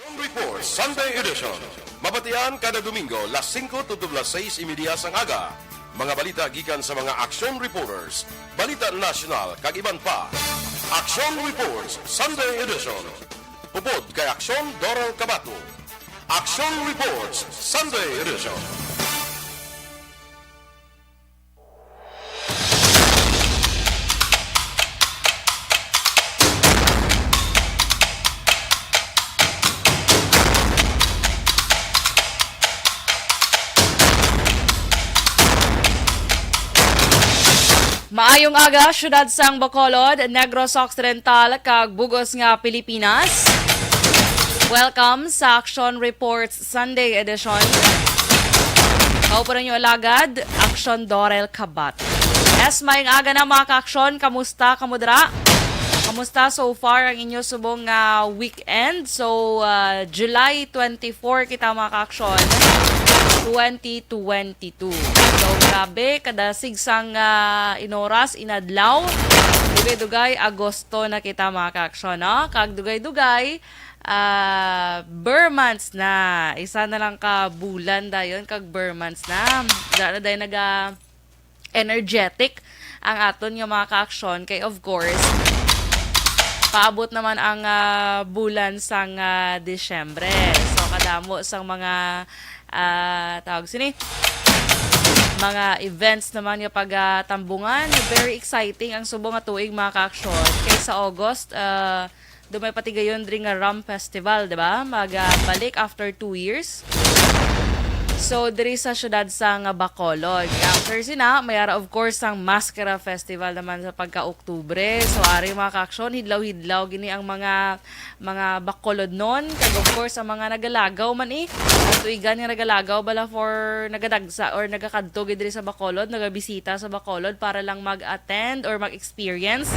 Report Sunday Edition. Mabatian kada Domingo, las 5 to las 6:30 sang aga. Mga balita gikan sa mga action reporters, balita national kag iban pa. Action Reports Sunday Edition. Upod kay Action Doral Cabato. Action Reports Sunday Edition. Maayong aga, syudad sang Bacolod, Negros Occidental, kag Bugos nga Pilipinas. Welcome sa Action Reports Sunday Edition. Kaupo ninyo alagad, Action Dorel Kabat. Maayong aga na mga ka-aksyon, kamusta, kamudra? Kamusta so far ang inyo subong weekend? So, July 24 kita mga ka-aksyon. 2022. So, grabe, kada sigsang inoras, inadlaw. Dugay-dugay, Agosto na kita mga ka-aksyon, no? Kag dugay-dugay, Burmans na. Isa na lang ka bulan dayon, kag Burmans na. Dahil na energetic ang aton yung mga ka-aksyon. Kay of course, paabot naman ang bulan sang Disyembre. So, kadamo sang mga tawag sini mga events naman yung pagtambungan. Very exciting ang subong nga tuig mga ka-aksyon. Kay sa August, dumay pati gayon ring nga Rum Festival, di ba? Magbalik after 2 years. So, diri sa syudad sang Bacolod. After sina, mayara of course ang Mascara Festival naman sa pagka-Oktubre. So, ari mga ka-aksyon, hidlaw-hidlaw gini ang mga Bacolod nun. Kag of course, ang mga nagalagaw man tuigan nga nagalagaw bala for nagadagsa or nagakadto diri sa Bacolod, nagabisita sa Bacolod para lang mag-attend or mag-experience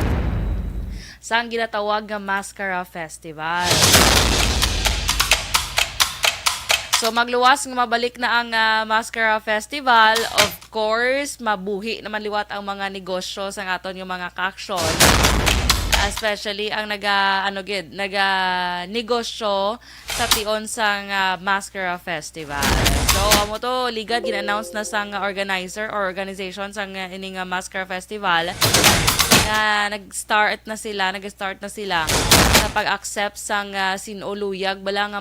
sa ang ginatawag nga Mascara Festival. So, magluwas nga mabalik na ang Mascara Festival. Of course, mabuhi naman liwat ang mga negosyo sa aton yung mga ka-aksyon. Especially ang negosyo sa tion sang Mascara Festival. So, amo to ligad gin-announce na sang organizer or organization sang ining Mascara Festival. Nag-start na sila sa pag-accept sang sinuluyag bala nga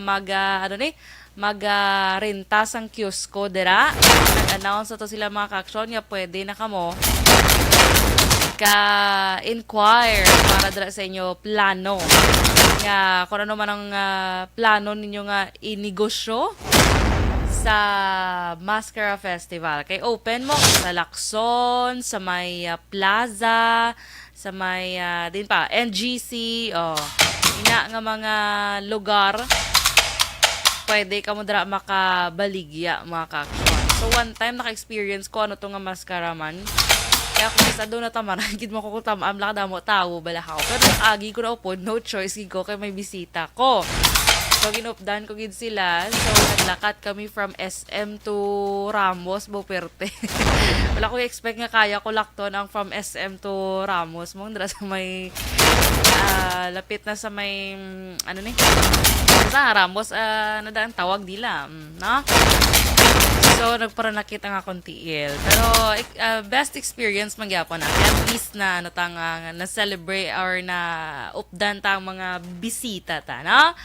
mag-renta sang kiosko dira. Nag-announce na to sila mga ka-aksyon nga pwede na kamo ka-inquire para dira sa inyo plano nga kung ano man ang plano ninyo nga inegosyo sa Mascara Festival. Kay open mo sa Lacson, sa may Plaza, sa may din pa NGC, ina nga mga lugar pwede ka mo dira makabaligya mga ka-aksyon. So one time naka-experience ko ano to nga mascara man. Kaya kung isa doon na tamaran, gid mo ko tamaam lang damo tawo bala ako. Pero agi ko na upod, no choice gid ko kay may bisita ko. So ginupdan ko gid sila. So naglakat kami from SM to Ramos, Boperte. Wala ko expect nga kaya ko lakton ang from SM to Ramos. Mong dira sa may lapit na sa may sa Ramos nadaan tawag nila, no? So nagparanakit ang akong tiil. Pero best experience magyapon na. At least na na celebrate or na updan ta ang mga bisita ta, no?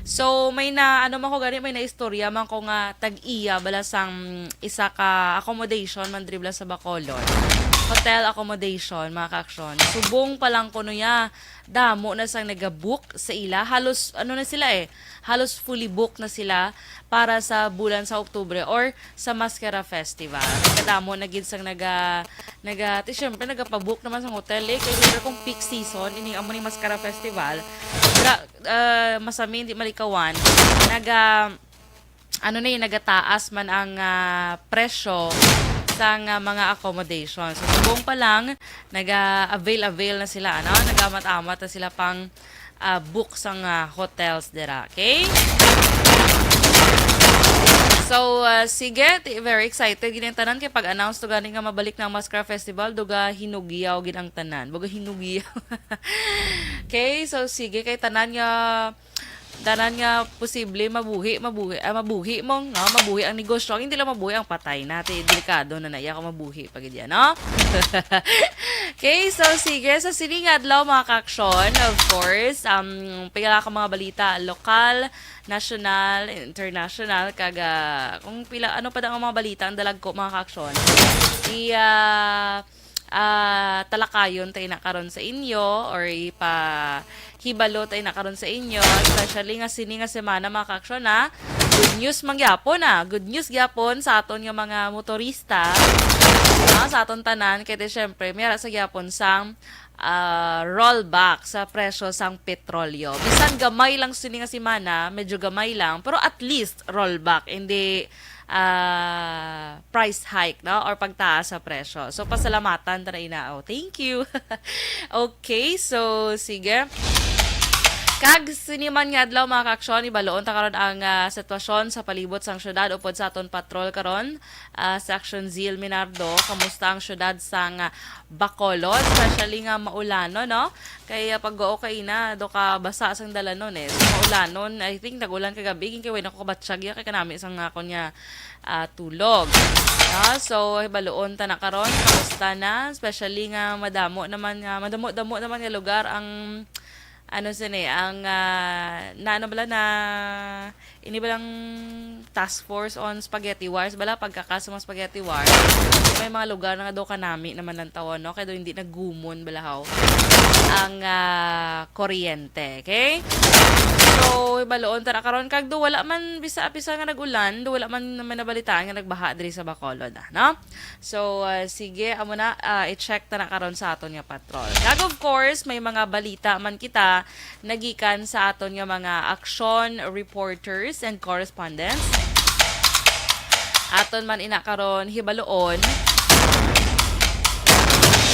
So may may na istorya man ko nga tag-iya bala sang isa ka accommodation man dribla sa Bacolod. Hotel accommodation, mga ka-aksyon. Subong pa lang ko niya, damo na sang nag-book sa ila. Halos, halos fully book na sila para sa bulan sa Oktubre or sa Mascara Festival. Kadamo na gid sang syempre nagapabook naman sa hotel kay kung peak season ining amo ni Mascara Festival. Masami hindi malikawan. Nagataas man ang presyo sang mga accommodation. So, subong pa lang, nag-avail na sila, nagamat-amat na sila pang book sang hotels dira. Okay? So, sige, very excited gid ang tanan kay pag-announce to gani nga mabalik na Mascara Festival, duga hinugyaw gid ang tanan. Buga hinugyaw. Okay, so sige kay tanan nga Danan nga posible mabuhi mong no mabuhi ang negosyo, hindi lang mabuhi ang patay natin, delikado na naiya ka mabuhi pag yan, no. Okay, so sige, sa sining adlaw mga kaaksyon, of course, pila ka mga balita lokal, national, international, kaga kung pila ano pa ang mga balita ang dalag ko mga kaaksyon. Talakayon tayo nakaroon sa inyo or hibalo tayo nakaroon sa inyo, especially nga sini nga semana mga kaaksyon na good news mangyapon good news gyapon sa aton nga mga motorista, sa aton tanan kaya syempre mayara sa gyapon sang rollback sa presyo sang petrolyo. Bisan gamay lang sini nga semana, medyo gamay lang, pero at least rollback, hindi price hike, no? Or pagtaas sa presyo. So, pasalamatan na inaaw. Thank you. Okay, so, sige. Kag siniman nga adlaw mga kaaksyon, ibaloon ta karon ang sitwasyon sa palibot sang syudad upod sa aton patrol karon sa Action Zeal Minardo. Kamusta ang syudad sang Bacolod, especially nga maulano, no? Kaya pag-oo kay na do ka basa sang dalanon So, maulanon, I think nagulan kagabi kay way nako kabatsag kay kanami sang akon nga tulog. So ibaloon ta na karon kamusta na, especially nga madamo naman nga lugar ang ano sini ang ini balang task force on spaghetti wars bala pagkakas mga spaghetti wars, may mga lugar na nga daw kanami naman ng tawon, no, kaya daw hindi naggumon balahaw ang kuryente. Okay, so ibaloon ta na karon kag do wala man bisa-bisa nga nagulan, do wala man nabalitaan nga nagbaha diri sa Bacolod, no. So sige amo na i-check ta na karon sa aton nga patrol. Kag of course may mga balita man kita nagikan sa aton nga mga action reporters and correspondents. Aton man ina karon hibaloon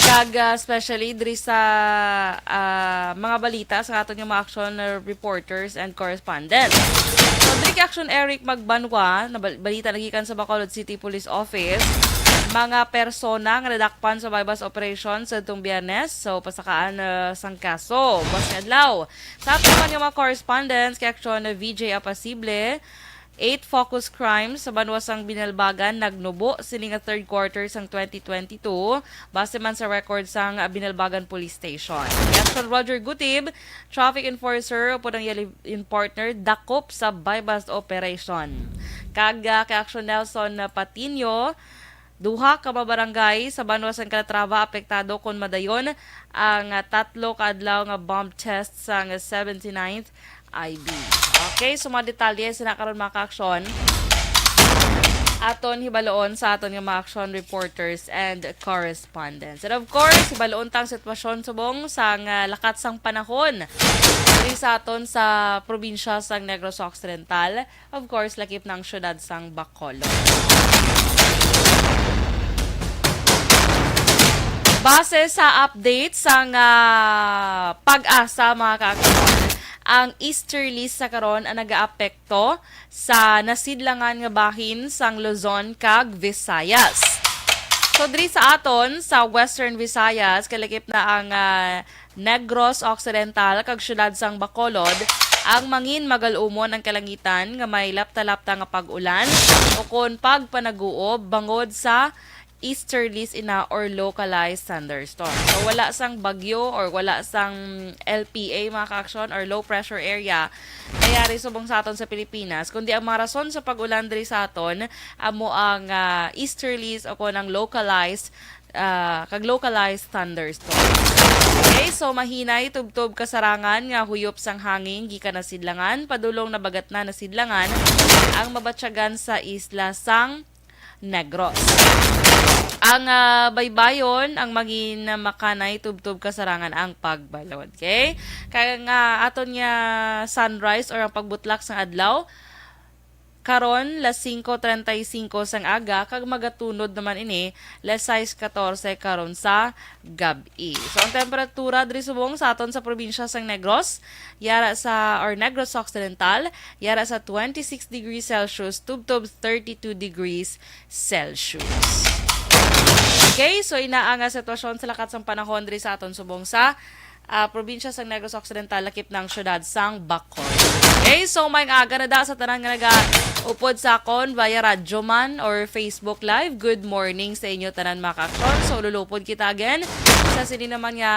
kag especially diri sa mga balita sa aton nga mga action reporters and correspondents. So diri kay Action Eric Magbanwa na balita nagikan sa Bacolod City Police Office, mga persona nga nadakpan sa bypass operation sa itong Biyernes. So, pasakaan sang kaso. Bas nga adlaw. Sa ating mga correspondents, kay Action VJ Apasible, 8 focus crimes sa banwasang Binalbagan nagnubo sini nga third quarter sang 2022 base man sa record sang Binalbagan Police Station. Action Roger Gutib, traffic enforcer upod ang in partner dakop sa bypass operation. Kag kay Action Nelson Patino, duha ka barangay sa banwasang Calatrava apektado kon madayon ang 3 ka adlaw nga bomb test sa 79th IB. Okay, so mga detalye sa nakaroon mga ka-aksyon aton hibaloon sa aton nga mga action reporters and correspondents. And of course, hibaloon tang sitwasyon subong sang lakat sang panahon diri sa aton sa probinsya sang Negros Occidental. Of course, lakip ng syudad sang Bacolod. Base sa update sang pag-asa mga kaaksyon, ang easterlies sa karon ang nagaapekto sa nasidlangan nga bahin sang Luzon kag Visayas. So diri sa aton sa Western Visayas kalakip na ang Negros Occidental kag syudad sang Bacolod, ang mangin magalumon ang kalangitan nga may lapta-lapta nga pag-ulan o kon pagpanaguob bangod sa easterlies ina or localized thunderstorm. So wala sang bagyo or wala sang LPA mga ka-aksyon or low pressure area nangyari subong sa aton sa Pilipinas, kundi ang mga rason sa pag-ulan diri sa aton amo ang easterlies o kon ang localized thunderstorm. Okay, so mahinay tubtob kasarangan nga huyop sang hangin gikan na sidlangan padulong na bagat na nasidlangan ang mabatyagan sa isla sang Negros. Ang baybayon ang maging makanay tubtob kasarangan ang pagbalod. Okay? Kaya nga aton nga sunrise or ang pagbutlak sang adlaw karon las 5:35 sang aga kag magatunod naman ini las 6:14 karon sa gabi. So ang temperatura diri subong sa aton sa probinsya sang Negros yara sa or Negros Occidental yara sa 26 degrees Celsius tubtob 32 degrees Celsius. Okay, so ina ang sitwasyon sa lakat sang panahon diri sa aton subong sa probinsya sa Negros Occidental, lakip ng syudad sang Bacoor. Okay, so may aga na da sa tanan nga upod sa akon via radyo man or Facebook Live. Good morning sa inyo tanan mga ka-aksyon. So lulupod kita again sa sini naman nga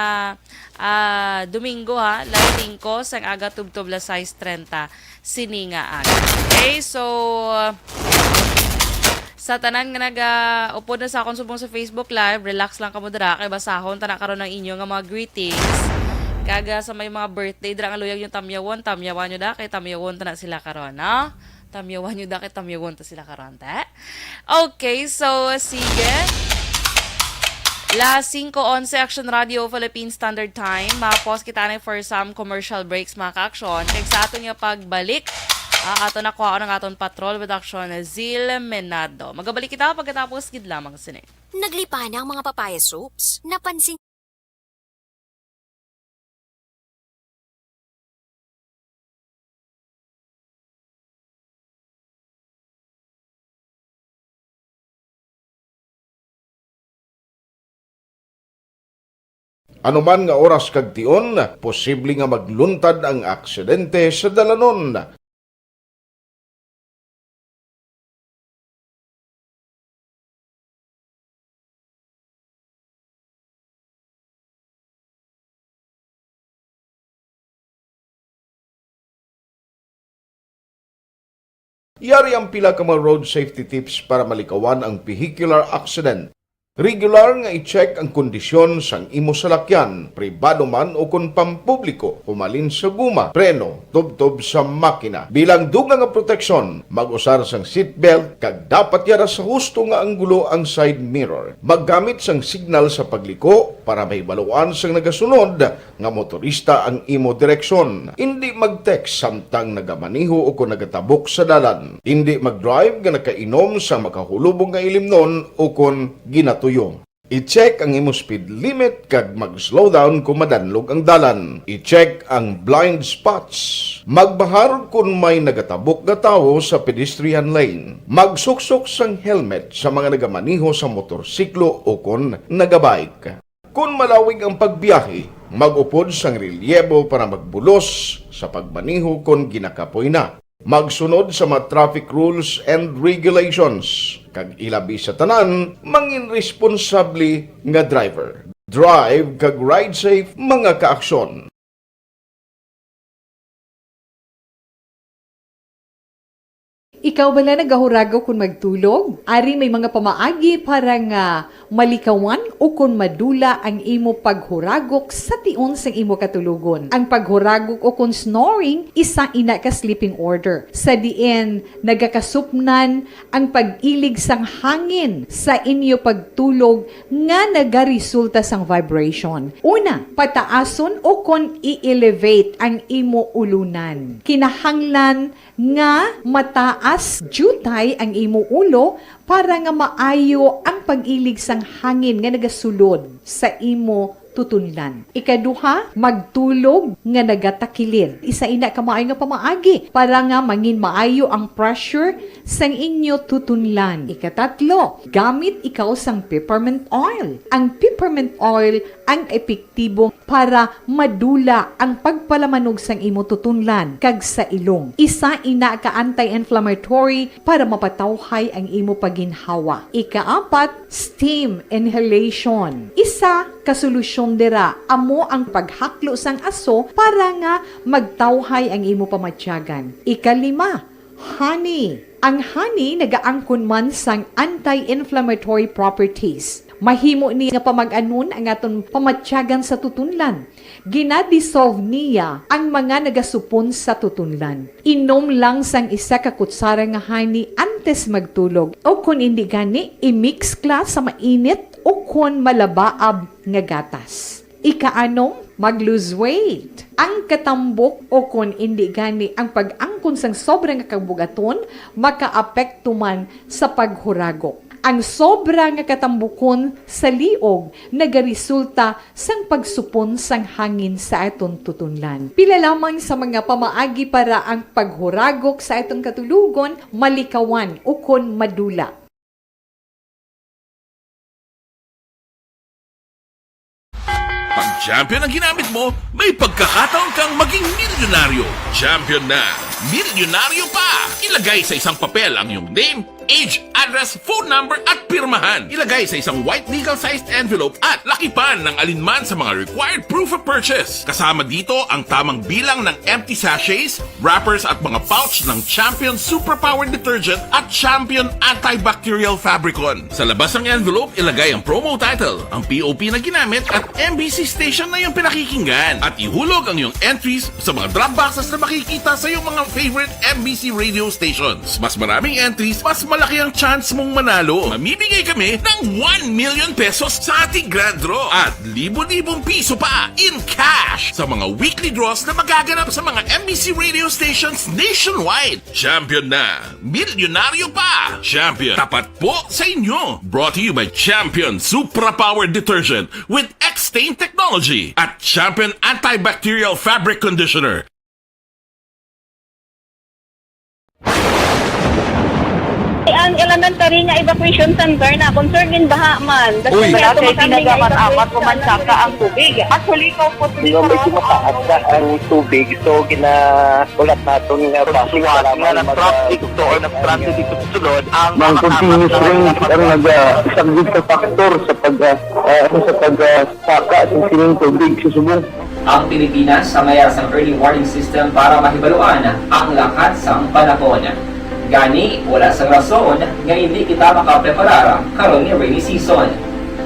Domingo ha, lighting ko sang aga tubtob la 6:30 sini nga aga. Okay, so sa tanan nga upod na sa akon subong sa Facebook Live, relax lang kamo dira kay basahon tanan karon ng inyo nga mga greetings. Kaga sa may mga birthday dira nga luyag yung tamyawan nyo da kay tamyawon ta na sila karon, no? Tamyawan nyo da kay tamyawon ta sila karon, ta? Okay, so sige. La 5:11 Action Radio Philippine Standard Time. Mapos kita na for some commercial breaks mga ka-aksyon. Kaya sa aton nga pagbalik, ato na kuha ng aton patrol with action Zil Menado. Magabalik kita pagkatapos gid lamang sini. Naglipa na ang mga papaya soaps. Napansin Anuman nga oras kag tion, posible nga magluntad ang aksidente sa dalanon. Yari ang pila ka mga road safety tips para malikawan ang vehicular accident. Regular nga i-check ang kondisyon sang imo salakyan, pribado man o kun pampubliko, pumalin sa guma, preno, tubtob sa makina. Bilang dugang nga proteksyon, mag-usar sang seatbelt kag dapat yara sa husto nga anggulo ang side mirror. Maggamit sang signal sa pagliko para mahibaluan sang nagasunod nga motorista ang imo direksyon. Hindi mag-text samtang nagamaniho o kung nagatabok sa dalan. Hindi mag-drive nga nakainom sa makahulubong nga ilimnon o kung ginatuyo. I-check ang imo speed limit kag mag-slow down kung madanlog ang dalan. I-check ang blind spots. Magbahar kung may nagatabok nga tawo sa pedestrian lane. Magsuksok sang helmet sa mga nagamaniho sa motorsiklo o kung nagabike. Kung malawig ang pagbiyahe, mag-upod sang relyebo para magbulos sa pagmaniho kung ginakapoy na. Magsunod sa mga traffic rules and regulations. Kag ilabi sa tanan, mangin responsable nga driver. Drive kag ride safe mga kaaksyon. Ikaw bala nagahuragaw kung magtulog? Ari may mga pamaagi para nga malikawan o kung madula ang imo paghuragok sa tion sang imo katulugon. Ang paghuragok o kung snoring, isa ina ka sleeping order. Sa diin, nagakasupnan ang pag-ilig sang hangin sa inyo pagtulog nga nagaresulta sang vibration. Una, pataason o kung i-elevate ang imo ulunan. Kinahanglan nga mataas jutay ang imo ulo para nga maayo ang pag-ilig sang hangin nga nagasulod sa imo tutunlan. Ikaduha, magtulog nga nagatakilid. Isa ina ka maayo nga pamaagi para nga mangin maayo ang pressure sang inyo tutunlan. Ikatatlo, gamit ikaw sang peppermint oil. Ang peppermint oil ang epektibo para madula ang pagpalamanog sang imo tutunlan kag sa ilong. Isa ina ka anti-inflammatory para mapatawhay ang imo paginhawa. Ikaapat, steam inhalation. Isa ka solusyon dira amo ang paghaklo sang aso para nga magtawhay ang imo pamatyagan. Ikalima, honey. Ang honey nagaangkon man sang anti-inflammatory properties. Mahimo ni nga pamag-anon ang aton pamatyagan sa tutunlan. Ginadissolve niya ang mga nagasupon sa tutunlan. Inom lang sang isa ka kutsara nga honey antes magtulog. O kung hindi gani, i-mix kla sa mainit o kung malabaab nga gatas. Ikaanom, mag-lose weight. Ang katambok o kung hindi gani ang pag-angkon sang sobrang kabugaton, makaapekto man sa paghuragok. Ang sobra nga katambukon sa liog nagaresulta sang pagsupon sang hangin sa aton tutunlan. Pila lamang sa mga pamaagi para ang paghuragok sa aton katulugon malikawan o kon madula. Champion ang ginamit mo, may pagkakataon kang maging milyonaryo. Champion na! Milyonaryo pa! Ilagay sa isang papel ang iyong name, age, address, phone number at pirmahan. Ilagay sa isang white legal-sized envelope at lakipan ng alinman sa mga required proof of purchase. Kasama dito ang tamang bilang ng empty sachets, wrappers at mga pouch ng Champion Superpower Detergent at Champion Antibacterial Fabricon. Sa labas ng envelope, ilagay ang promo title, ang POP na ginamit at MBC station na iyong pinakikinggan. At ihulog ang iyong entries sa mga drop boxes na makikita sa iyong mga favorite MBC radio stations. Mas maraming entries, mas malaki ang chance mong manalo. Mamimigay kami ng 1 million pesos sa ating grand draw at libo-libong piso pa in cash sa mga weekly draws na magaganap sa mga MBC radio stations nationwide. Champion na! Milyonaryo pa! Champion, tapat po sa inyo! Brought to you by Champion Superpower Detergent with X-Stain Technology at Champion Antibacterial Fabric Conditioner. Ang elementary nga evacuation center na concern din baha man. Uy, Kaya kasi pinagamat-amat evacuation pumansaka ang tubig. Actually, ikaw po Medyo mataas na ang tubig, so ginaulat natin nga pasuwat nga nag-traffic to or nag-transit dito sa sulod ang Mang continuous rain ang nag-subject sa factor sa pagsaka sa sining tubig sa subong. Ang Pilipinas sa mayas ng early warning system para mahibaluan ang lakat sa panahon. Gani, wala sa rason nga hindi kita makapreparar karon ni rainy season.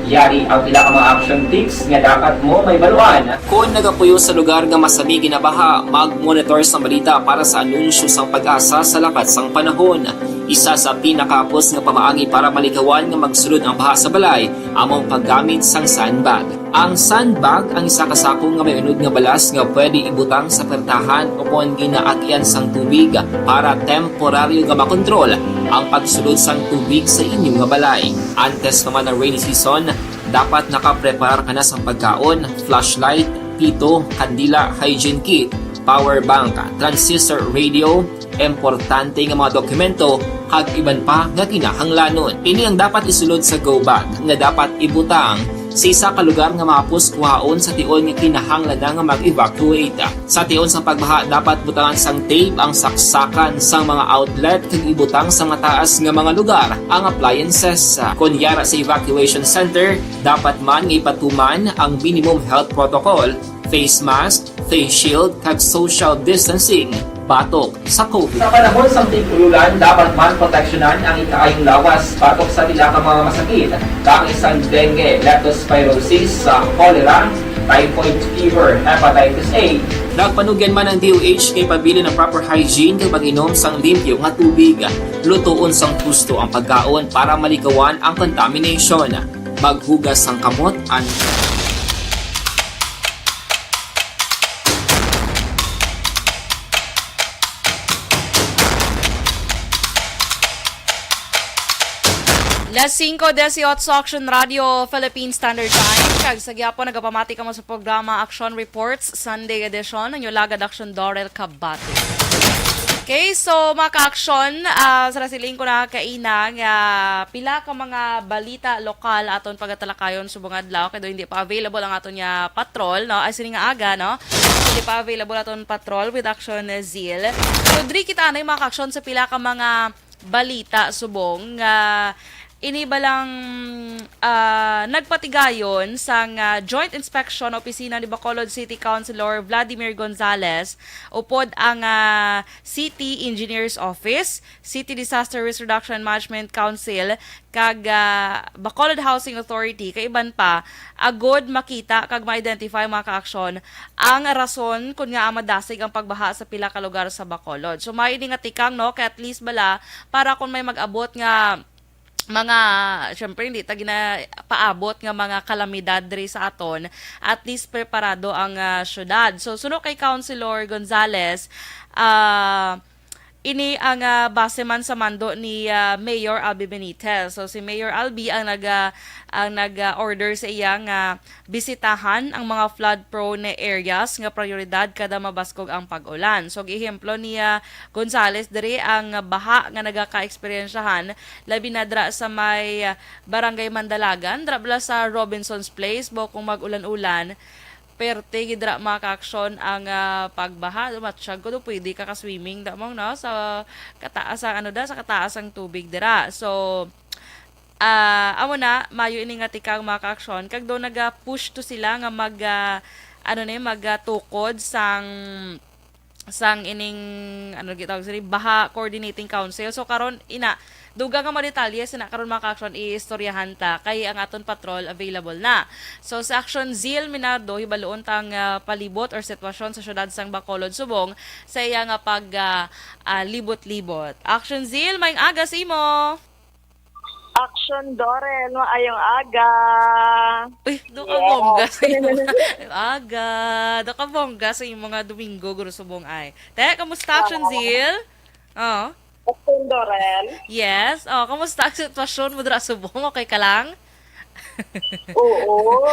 Yari ang pila ka mga action tips nga dapat mo may baluan. Kung nagapuyo sa lugar nga masabi ginabaha, mag-monitor sa balita para sa anunsyo sang pag-asa sa lakat sang panahon. Isa sa pinakapos nga pamaagi para malikawan nga magsulod ang baha sa balay, among paggamit sang sandbag. Ang sandbag ang isa kasakong nga may unod nga balas nga pwede ibutang sa pertahan upon ginaagyan sang tubig para temporaryo nga makontrol ang pagsulod sang tubig sa inyong nga balay. Antes naman ng rainy season, dapat nakapreparar ka na sa pagkaon, flashlight, pito, kandila, hygiene kit, power bank, transistor radio, importante nga mga dokumento, kag iban pa nga kinahanglanon. Ini ang dapat isulod sa go bag nga dapat ibutang sa isa ka lugar nga mapus kuhaon sa tion nga kinahanglan nga mag-evacuate. Sa tion sa pagbaha dapat butangan sang tape ang saksakan sang mga outlet kag ibutang sa mga taas nga mga lugar ang appliances. Kunyara sa evacuation center, dapat man nga ipatuman ang minimum health protocol, face mask, face shield kag social distancing batok sa COVID. Sa panahon sa tigululan, dapat man proteksyonan ang ikaayong lawas batok sa nila ka mga masakit. Kang isang dengue, leptospirosis, cholera, typhoid fever, hepatitis A. Nagpanugyan man ang DOH kay pabili ng proper hygiene kay pag-inom sang limpyo nga tubig. Lutuon sang gusto ang pagkaon para malikawan ang contamination. Maghugas sang kamot and Las 5:18 Action Radio Philippine Standard Time. Kag sa gyapon nagapamati ka mo sa programa Action Reports Sunday edition ng Lagad Action Dorel Kabati. Okay, so mga ka-action, sa siling ko na kaina nga pila ka mga balita lokal aton pagatalakayon subong adlaw kay do hindi pa available ang aton nya patrol, no? Ay sini nga aga, no? Hindi pa available aton patrol with Action Zeal. So diri kita anay mga ka-action sa pila ka mga balita subong nga inibalang nagpatigayon sang joint inspection opisina ni Bacolod City Councilor Vladimir Gonzales upod ang City Engineers Office, City Disaster Risk Reduction Management Council kag Bacolod Housing Authority kay iban pa agod makita kag ma-identify mga ka-aksyon ang rason kun nga amadasig ang pagbaha sa pila ka lugar sa Bacolod. So may nga tikang no kay at least bala para kung may mag-abot nga mga, syempre hindi ta paabot nga mga kalamidad diri sa aton, at least preparado ang syudad. So suno kay Councilor Gonzales, ini ang base man sa mando ni Mayor Albi Benitez. So si Mayor Albi ang nag-order sa iya nga bisitahan ang mga flood-prone areas nga prioridad kada mabaskog ang pag-ulan. So gihemplo ni Gonzales diri ang baha nga nagaka-eksperyensyahan labi na dra sa may Barangay Mandalagan, dra bala sa Robinson's Place, bokong mag-ulan-ulan. perte gidra maka-aksyon ang pagbaha. Matsyag ko do pwede ka ka-swimming da mo no sa kataasang sa kataasang tubig dira. So amo na mayo ini nga tikang maka-aksyon kag do naga-push to sila nga magtukod sang ining gitawag sila Baha Coordinating Council. So karon duga nga madetalye sina karon maka-aksyon iistoryahan ta kay ang aton patrol available na. So sa Action Zeal Minardo hibaloon tang palibot or sitwasyon sa syudad sang Bacolod Subong sa iya nga libot-libot. Action Zeal, maayong aga sa imo. Action Dorel, maayong aga. Uy, do ka bongga sa imo. Aga, do ka bongga sa imo nga Domingo guro Subong ay. Kamusta Action Zeal? Oh. Action Dorel. Yes. Kamusta ang sitwasyon mo dira sa Subong? Okay ka lang? Oo.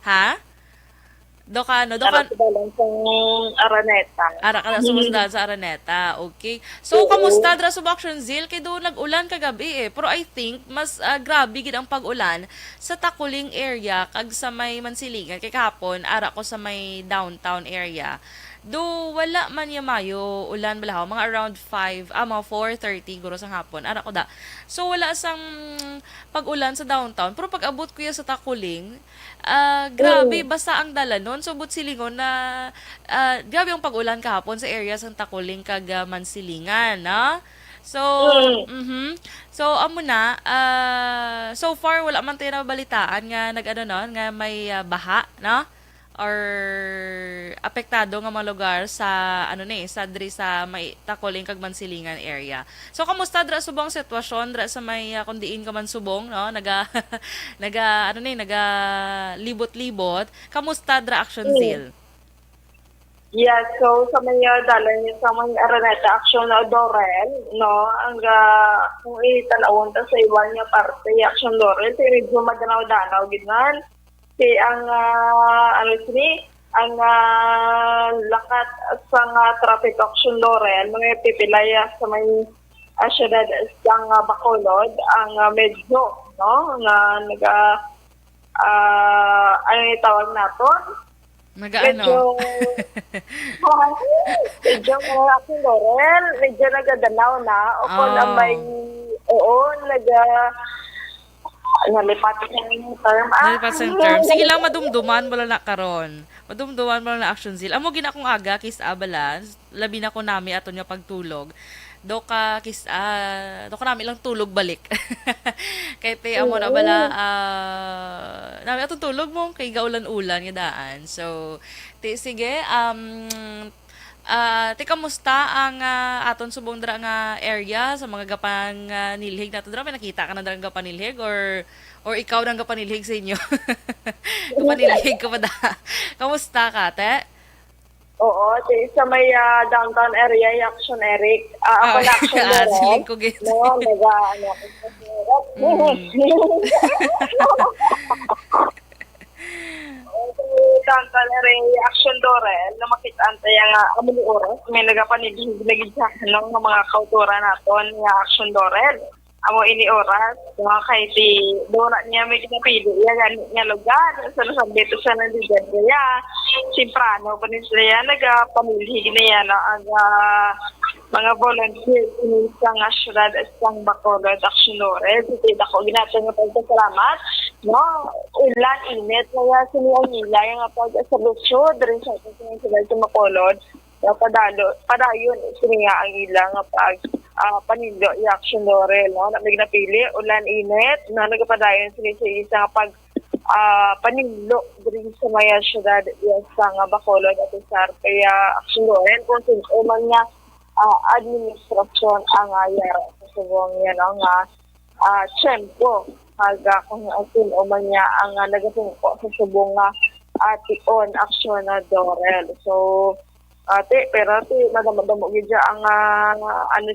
Ha? Do ka lang sa Araneta. Ara ka na sumusdan sa Araneta. Okay. So, kamusta dra sa Action Zeal? Kay do nag-ulan kagabi pero I think mas grabe gid ang pag-ulan sa Takuling area kag sa may Mansilingan. Kay kahapon, ara ko sa may downtown area. Do wala man mayo ulan balahaw mga around 4:30 guro sa hapon ara ko da. So wala sang pag-ulan sa downtown pero pag abot ko sa Takuling grabe basta ang dalanon. So but silingon na grabe ang pag-ulan kahapon sa area sa Takuling kag Mansilingan, na. So So amo na so far wala man tayo nabalitaan nga nga may baha, na, or apektado nga mga lugar sa sa diri sa may Takuling kag Mansilingan area. So kamusta dra subong sitwasyon dra sa may kundiin ka man Subong, no? Naga libot-libot. Kamusta dra Action Zeal? Yeah, so sa may dalan sa may Araneta Action Dorel, no, ang kung itanawon ta sa iwan nga parte Action Dorel, medyo madanaw-danaw gidnan. Kay ang ang lakat sa traffic Action Dorel, mga pipilaya sa may syudad sang Bacolod, ang medyo, no, nga tawag naton? Medyo Action Dorel, medyo nagadanaw na, o kung nalipat yung term. Nalipat sa term. Sige lang, madumduman mo lang na karon. Madumduman mo lang na Action Zeal. Amo gina kong aga, kis abala, labi na ko nami ato niya pagtulog. Do ka nami lang tulog balik. Kay te amo na bala nami atong tulog mo kay gaulan-ulan nga daan. So sige kamusta ang aton subong dra nga area sa mga gapang nilhig nato dra? May nakita ka na dra nga gapanilhig or ikaw nang gapanilhig sa inyo? Gapanilhig ka pa da. Kamusta ka, te? Oo, sa may downtown area, Action Eric. Ako na Action Eric. Siling ko gito. No, downtown area Action Dorel na makitaan tayo nga amuli oras may nagapanilig ng mga kautura naton nga Action Dorel. Amo ini oras mga kay ti dora niya may kinapili nga lugar sa nasabito sa nandiyan kaya simprano pa ni sila nagapamilhig niya na ang mga volunteers sa nga syudad sang Bacolod Action Dorel. Sige ako ginatong nga pagpasalamat, no, ulan init kaya sila nila yung pag-salusyo rin sa syudad sa Bacolod. Padayon sila ang ilang panindo i Action Dorel, no, na napili ulan init na nagapadayon sila sa isang panilo rin sa maya syudad sa Bacolod at Isar. Kaya Action Dorel kung sino man nga administrasyon ang yara sa subong yan nga tiyempo haga kung sino man niya ang nagatungko sa subong ation Action Dorel. So pero madamo gid ang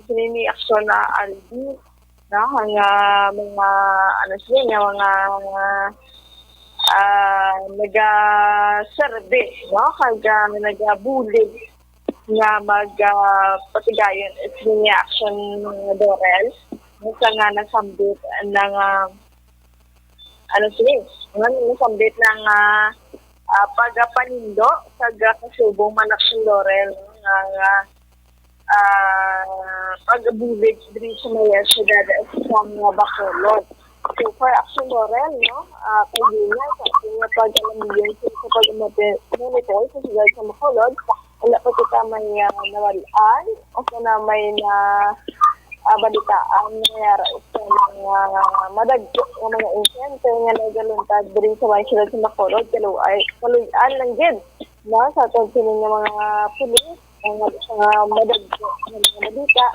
sinini Action Albi na nga mga mga naga-survey, no, kaga nagabulig nga magpatigayon niya Action Dorel nga nasambit ng nasambit ng pagpanindo sa kasubong Malaking Laurel ng pag-abulig din sa mga syudad sa mga Bacolod. So, for Action Laurel, kaibigan sa ating pag-alamigin sa pag-monitor sa syudad sa Bacolod, wala pa kita may nawalaan o na may balitaan nangyara sa mga madagpo ng mga insyente nga nagaluntad din sa mga syudad sa Bacolod, kaluyan lang din sa atong sinin ng mga pulis, mga madagpo ng mga balita.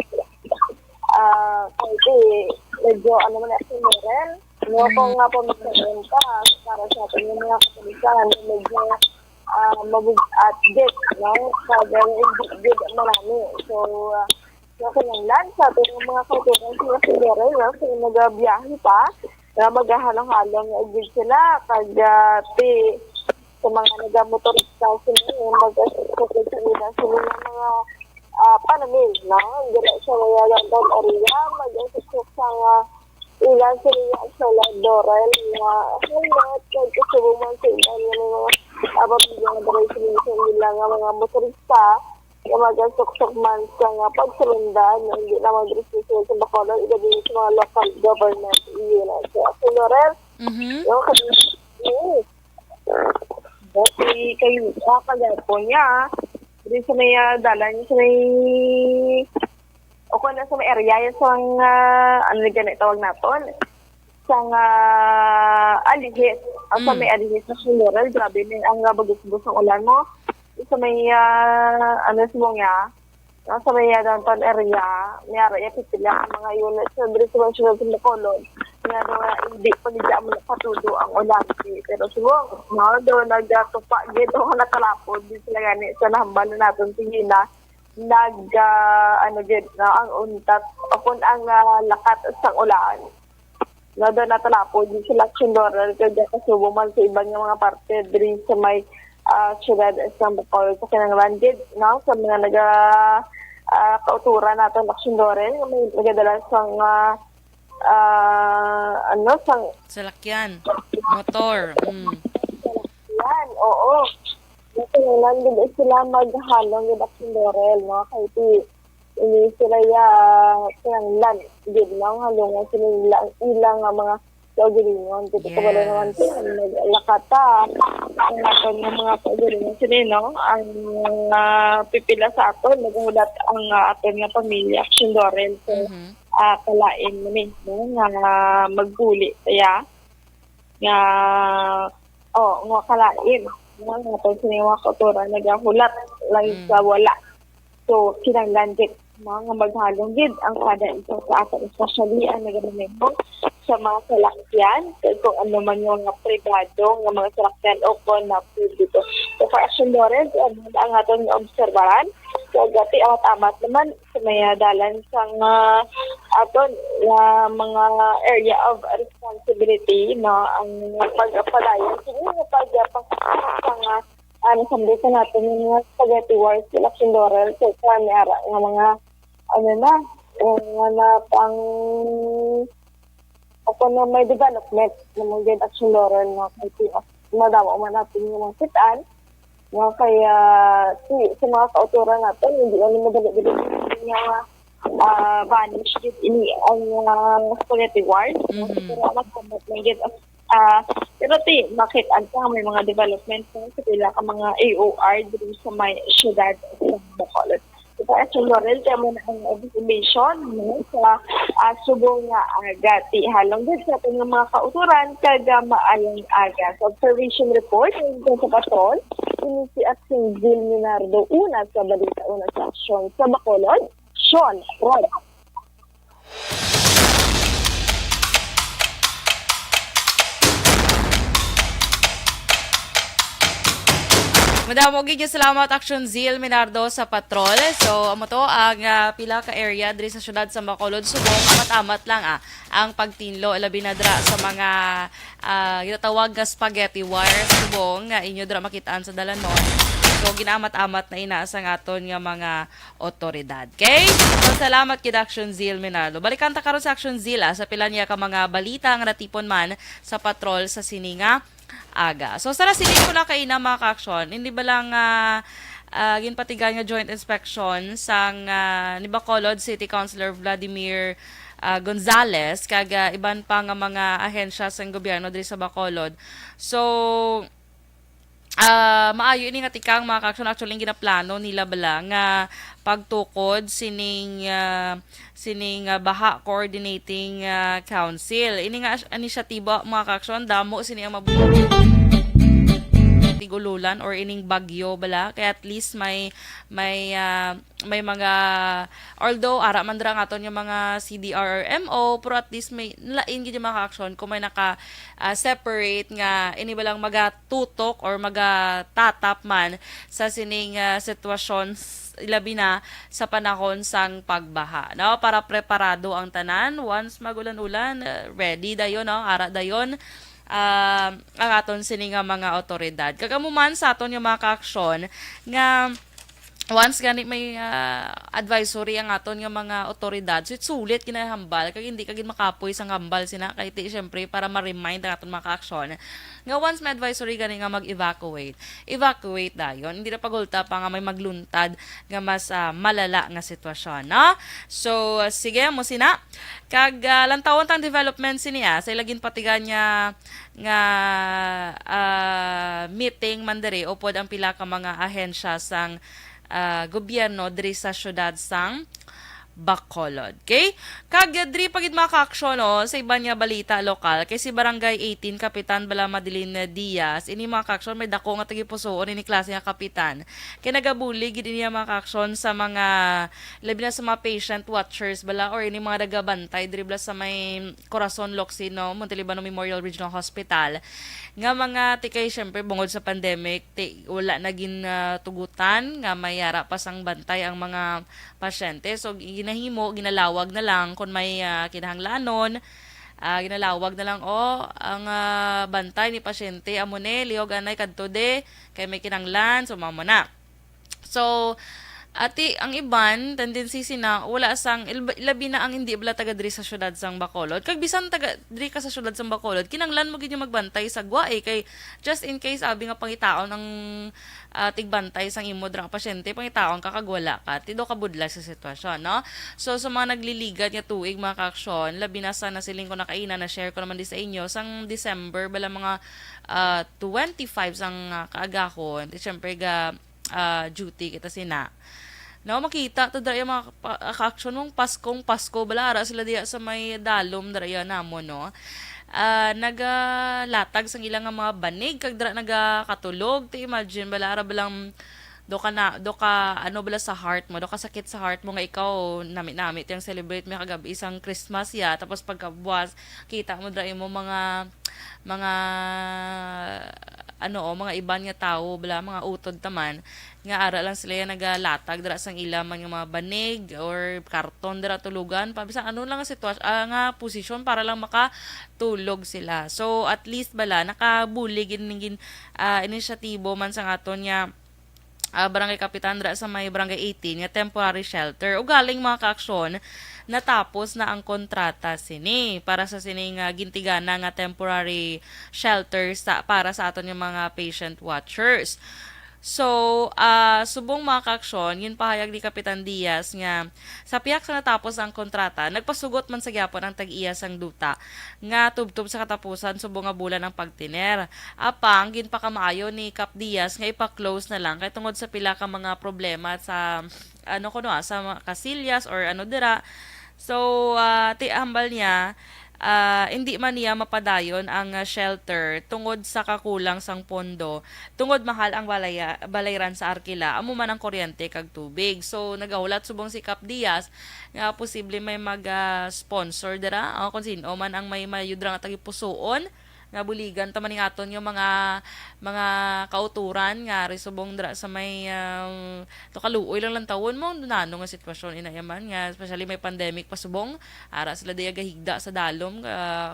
Kasi medyo man Action Laurel, kung nga po magkaroon ka para sa atin yung mga kapulisan, medyo mabugat din, kaya hindi marami. So, lang sa atin yung mga kauturan sa Action Laurel, so nagabiyahe pa, maghahalong-halong agad sila, kagati sa mga nagamotorista sila, mag-asukot sila mga panamil, hindi sa mga landang area, mag-asukot sa ilan sila sa Laurel, na helmet, nagkasubuman sa ilan yung mga abapigyan na daray sila mga motorista, na mag-asukot man sa pagsalindan, hindi na mag-restriction sa Bacolod, ilagay sa mga local government unit. So, Action Laurel, kayo po niya, rin sa may dalan sa may na sa may area yung sa tawag natin sa alihis sa may alihis na Laurel, grabe ang bagus-bus ng ulan mo sa may sa may downtown area mayara pipila ang mga unit sa Brisbane sa Bacolod nga hindi pa nila mo patudo ang ulan pero siguro daw nagtupa gito na natalapod din sila gani sa nahambal na natin tingina ang untat upon ang lakat sa ulan na doon natalapod din sila Action Laurel kaya kasubo man sa ibang mga parte din sa may syudad sa Bacolod sa kinanglandid sa mga kauturan natin Action Laurel may nagadala sa salakyan, motor. Salakyan, oo. Kasi nandun sila maghalong yung Action Laurel, kahit ini sila kinanglan. Hindi lang halungan sila ilang mga kaugalingon. Dito ko wala naman lakata. Ang natin ng mga kaugalingon sila, ang pipila sa aton, naghulat ang aton nga pamilya, Action Laurel. So, kalain mo nga magbuli kaya nga kalain nga natin siniwa kauturan nagahulat lang sa wala so kinanglandik mga maghalong gid ang kada isa sa atin especially ang nagamamento sa mga salakyan kung ano man yung mga privado nga mga salakyan o kung na dito so for Action Laurel ang aton obserbaran so gati ang tamat naman sa may dalan sang aton mga area of responsibility ang pagpadayon siguro pagpasang nasambitan natin yung mga spaghetti wars sa Action Laurel so sa mga pang na may development ng mga Action Laurel madama man natin yung mga sitaan kaya sa mga kauturan natin hindi namin madali yung vanish ini ang spaghetti wars pero magkamot lang yun pero makita ang may mga development sa sila ka mga AOR dito sa may syudad sa Bacolod sa Action Laurel kaya mo na ang observation sa subong nga agati halong din sa ating mga kauturan kada maayong aga sa observation report sa patrol ini si Action Zil Minardo una sa balita una sa aksyon sa Bacolod Sean Rod. Madamo gid salamat Action Zil Minardo sa patrol. So amo to ang pila ka area diri sa syudad sa Bacolod subong amat-amat lang ang pagtinlo labi na dra sa mga ginatawag nga spaghetti wire subong nga inyo dra makitaan sa dalanon. So mo ginamat-amat na inaasa nga aton nga mga otoridad. Okay? So salamat kid Action Zeal Minardo. Balikan ta karon sa Action Zeal sa pila niya ka mga balita nga natipon man sa patrol sa sininga aga. So sa sining ko na kay na mga ka-action, hindi ba lang ginpatigan nga joint inspection sang ni Bacolod City Councilor Vladimir Gonzales kag iban pa nga mga ahensya sa gobyerno diri sa Bacolod. So maayo ini nga tikang mga ka-action actually ginaplano nila bala nga pagtukod sining Baha Coordinating Council. Ini nga inisyatiba mga ka-action damo sini ang tigululan or ining bagyo bala kaya at least may mga although ara man dra aton yung mga CDR or MO pero at least may lain gid yung mga action kung may naka separate nga ini balang magatutok or magatatap man sa sining sitwasyon ilabi na sa panahon sang pagbaha no para preparado ang tanan once magulan-ulan ready dayon no ara dayon ang aton sini nga mga otoridad. Kagamuman sa aton yung mga ka-aksyon nga once gani may advisory ang aton nga mga otoridad, so sulit kinahambal kag hindi kagid makapoy sang hambal sina kay ti syempre para ma-remind ang aton mga ka-aksyon nga once may advisory gani nga evacuate dayon, hindi na pagulta pa nga may magluntad nga mas malala nga sitwasyon, no? So sige mo sina kag lantawon tang development siniya sa ilagin patigan niya nga meeting man diri upod ang pila ka mga ahensya sang gobyerno diri sa syudad sang Bacolod. Okay? Kag diri pagid mga ka-aksyon no, sa iba niya balita lokal kay si Barangay 18 Kapitan Bala Madeline Diaz ini mga ka-aksyon may dako nga tagipusoon ini klase nga kapitan. Kay nagabuli gid niya mga ka-aksyon sa mga labi na sa mga patient watchers bala or ini mga nagabantay diri bala sa may Corazon Locsin no, Montelibano Memorial Regional Hospital nga mga tikay syempre bungod sa pandemic wala naging tugutan nga mayara pa sang bantay ang mga pasyente so ginalawag na lang kung may kinahanglanon ginalawag na lang ang bantay ni pasyente amone liog anay kadto de kay may kinahanglan so mamo na so ati ang iban tendency sina wala sang ilabi na ang hindi bala taga diri sa syudad sang Bacolod kag bisan taga diri ka sa syudad sang Bacolod kinanglan mo gid yung magbantay sa gwae kay just in case abi nga pangitaon ang tigbantay sang imo dra pasyente pangitaon ka kag wala ka tido ka budlag sa sitwasyon no so sa mga nagliligad nga tuig mga ka-aksyon labi na sa nasiling ko na kaina na share ko naman di sa inyo sang December bala mga 25 sang kaagahon syempre ga duty kita sina no makita to dara yung mga ka-aksyon mong Pasko bala ara sila diya sa may dalom dara yan namo no nagalatag sang ilang mga banig kag dara nagakatulog ti imagine bala ara balang do ka ano bala sa heart mo do ka sakit sa heart mo nga ikaw nami yung celebrate mo kagabi isang Christmas ya tapos pagkabuwas kita mo dra mo mga mga iban nga tao bala mga utod taman nga ara lang sila yung nagalatag dira sang ilaman yung mga banig or karton dira tulugan pabisan ano lang ang sitwasyon nga posisyon para lang makatulog sila so at least bala nakabuli gin inisyatibo man sa aton nga Barangay Kapitan dira sa may Barangay 18 nga temporary shelter. O galing mga ka-aksyon natapos na ang kontrata sini para sa sining gintigana nga temporary shelter para sa aton yung mga patient watchers. So, subong mga ka-aksyon, yun pahayag ni Kapitan Diaz nga sa piyak sa natapos ang kontrata, nagpasugot man sa gyapon ang tag-iya sang duta nga tubtub sa katapusan subong nga bulan ang pagtiner. Apang ginpakamaayo ni Kap Diaz nga ipa-close na lang kay tungod sa pila ka mga problema sa sa mga kasilyas or dira. So, hambal niya hindi man niya mapadayon ang shelter tungod sa kakulang sang pondo tungod mahal ang balayran sa arkila amo man ang kuryente kag tubig so nagahulat subong si Kap Diaz nga posible may mag sponsor dira kung sino man ang may mayudra nga tagipusoon nga buligan ta maning aton yung mga kauturan nga risubong dra sa may to kaluoy lang tawon mo nano nga sitwasyon inayaman nga especially may pandemic pasubong ara sila diya gahigda sa dalom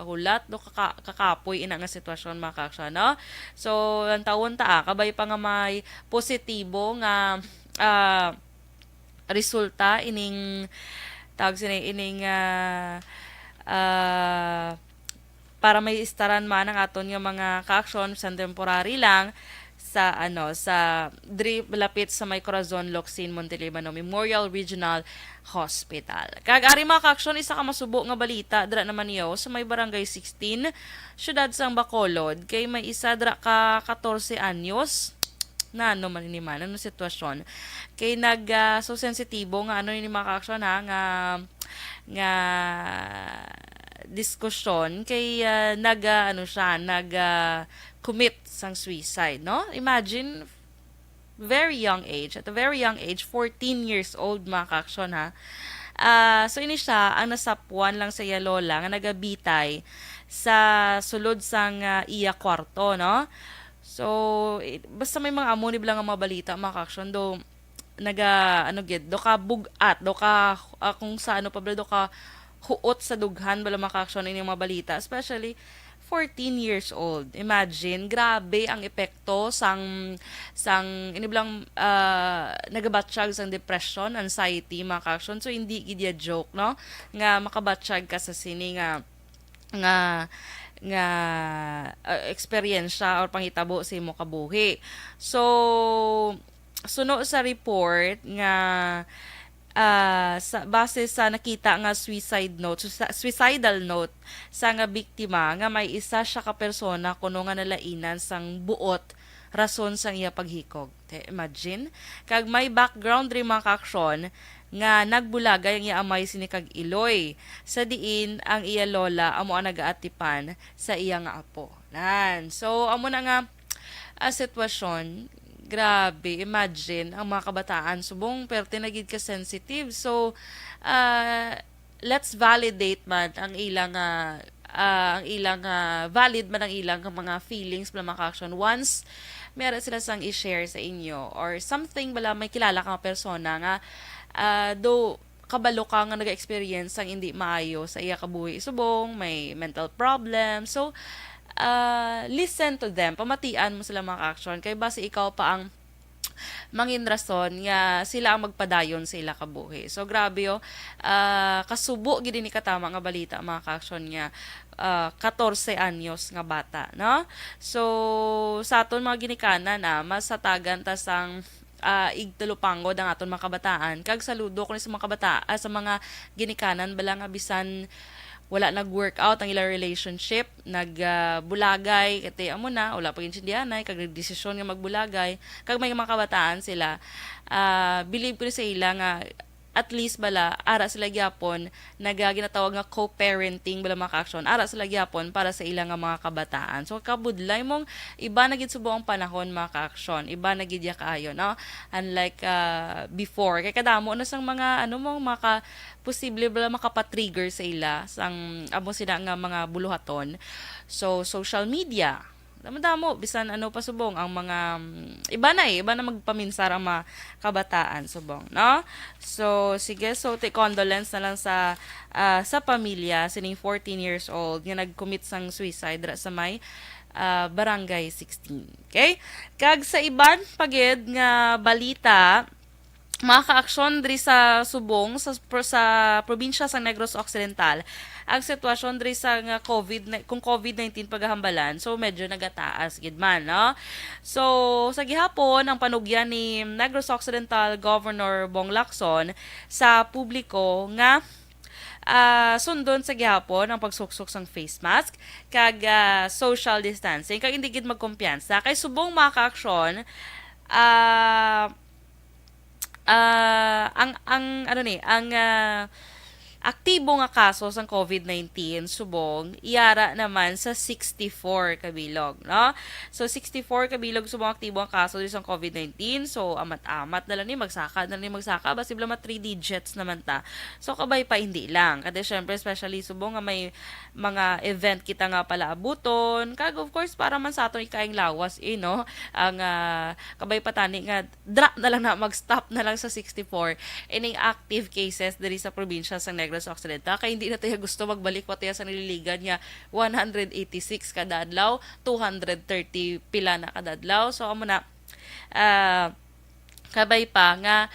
hulat do kakapoy ina nga sitwasyon mga kaaksyon no. So ang tawon ta kabay pa nga may positibo nga resulta ining tawag sila ining para may istaran man ang aton nga mga ka-aksyon sa temporary lang sa sa lapit sa may Corazon Locsin Montelibano Memorial Regional Hospital. Kag ari mga ka-aksyon isa ka masubo nga balita dra naman niyo sa may barangay 16 syudad sang Bacolod kay may isa dra ka 14 anyos na man ni man ano sitwasyon kay so sensitibo nga ni mga ka-aksyon nga diskusyon kay commit sang suicide no. Imagine very young age, at a very young age 14 years old mga ka-aksyon so ini siya ang nasapuan lang sa iya lola nga nagabitay sa sulod sang iya kwarto no. So basta may mga amo ni bilang nga mga balita mga ka-aksyon do do ka bugat do ka kung sa do ka huot sa dughan bala mga ka-aksyon ini mga balita especially 14 years old. Imagine, grabe ang epekto sang ini bilang nagabatsyag sang depression, anxiety mga ka-aksyon. So hindi gid joke no nga makabatsyag ka sa sini nga eksperyensya or panghitabo sa imo kabuhi. So suno sa report nga base sa nakita nga suicidal note sa nga biktima nga may isa siya ka persona kuno nga nalainan sang buot rason sang iya paghikog. Imagine kag may background ri mga ka-aksyon nga nagbulagay ang iya amay sini kag iloy sa diin ang iya lola amo ang nagaatipan sa iya nga apo. So amo na nga sitwasyon. Grabe, imagine ang mga kabataan subong perte na gid ka sensitive. So let's validate man ang ilang valid man ang ilang mga feelings mga ka-aksyon once meron sila sang i-share sa inyo or something bala may kilala kang persona nga do kabalo ka nga naga-experience ang hindi maayo sa iya kabuhi subong may mental problem. So listen to them, pamatian mo sila mga ka-aksyon kay base ikaw pa ang mangin rason nga sila ang magpadayon sa ila kabuhi. So grabe kasubo gid ni katama nga balita mga ka-aksyon nga 14 anyos nga bata no. So sa aton mga ginikanan masatagan ta sang igtulupangod ang aton mga kabataan kag saludo ko ni sa mga kabataan sa mga ginikanan bala nga bisan wala nag-workout ang ilang relationship, nagbulagay, kati amo na, wala pag insindihanay, kag nagdesisyon nga magbulagay, kag may mga kabataan sila, believe ko sa ila nga, at least bala, ara sila gyapon, ginatawag nga co-parenting bala mga ka-aksyon, ara sila gyapon para sa ilang nga mga kabataan. So, kabudlay mong, iba na gid subo ang panahon mga ka-aksyon, iba na gid ya kaayo, no? Unlike before, kay kadamo na sang mga, posible bala makapatrigger sa ila, sang amo sila nga mga buluhaton. So, social media, damo bisan pasubong ang mga iba na magpaminsar ang mga kabataan subong no. So sige, so take condolence na lang sa pamilya sining 14 years old nga nag-commit sang suicide sa may barangay 16. Okay? Kag sa iban pagid nga balita mga ka-aksyon diri sa subong sa probinsya sa Negros Occidental ang sitwasyon diri sa nga COVID-19 paghahambalan so medyo nagataas gid man no. So sa gihapon ang panugyan ni Negros Occidental Governor Bong Lacson sa publiko nga sundon sa gihapon ang pagsuksok sang face mask kag social distancing kag hindi gid magkumpiyansa kay subong mga ka-aksyon ang aktibo nga kaso sa COVID-19 subong iyara naman sa 64 kabilog, no? So 64 kabilog subong aktibo ang kaso sa COVID-19. So amat-amat na lang ni magsaka basi bla 3 digits naman ta. So kabay pa hindi lang. Kasi syempre especially subong nga may mga event kita nga pala abuton. Kag of course para man sa aton ikaing lawas no? Ang kabay pa tani nga drop na lang na mag-stop na lang sa 64 ining active cases diri sa probinsya sa Negros Occidental kay hindi na tayo gusto magbalik pa tayo sa nililigan niya 186 kada adlaw, 230 pila na kada adlaw. So amo na kabay pa nga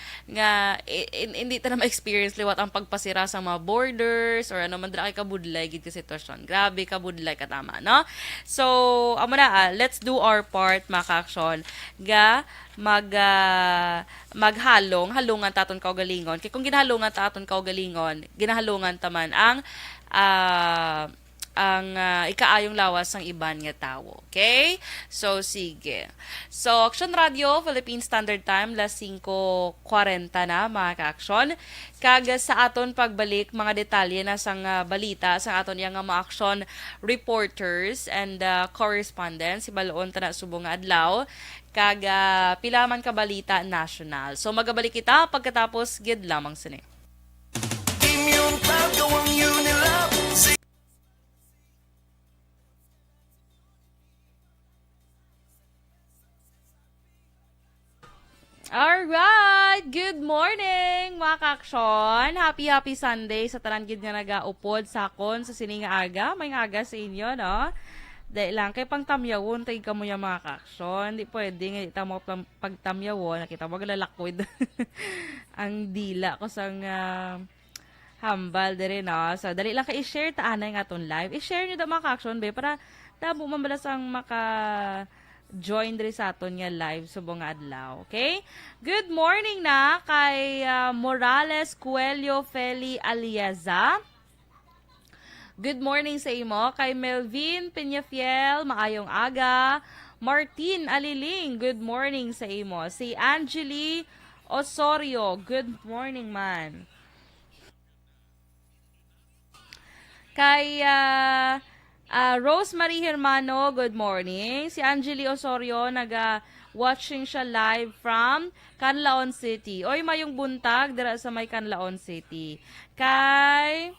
hindi ta na ma-experience liwat ang pagpasira sa mga borders or ano man dra kay kabudlay gid ka sitwasyon. Grabe kabudlay katama, no? So amo na let's do our part mga ka-aksyon ga halungan taton kaugalingon. Kay kung ginahalungan taton kaugalingon, ginahalungan taman ang ikaayong lawas ng iban nga tawo. Okay? So, sige. So, Action Radio, Philippine Standard Time, 5:40 na, mga ka-aksyon. Kaga sa aton pagbalik, mga detalye na sang balita, sa aton yung mga action reporters and correspondents, ibaloon ta na subong nga adlaw, kaga pilaman ka balita national. So, magabalik kita pagkatapos gid lamang sini. Alright! Good morning, mga ka-aksyon! Happy Sunday sa tanan gid nga nagaupod sakon sa sining aga. May aga sa inyo, no? Dahil lang, kay pangtamyawon, tayo ka mo yung mga ka-aksyon. Hindi pwede nga, ita mo pagtamyawon. Nakita mo, lalakwid. Ang dila ko sang hambal dire, no? So, dali lang kayo i-share taanay nga itong live. I-share nyo daw mga ka-aksyon, be, para damo mambalas ang join diri sa aton nga live subong nga adlaw. Okay? Good morning na kay Morales Coelho Feli Aliaza. Good morning sa imo. Kay Melvin Peñafiel, maayong aga. Martin Aliling, good morning sa imo. Si Angeli Osorio, good morning man. Kay Rosemary Hermano, good morning. Si Angeli Osorio, watching siya live from Canlaon City. Oy, mayong buntag dira sa may Canlaon City. Kay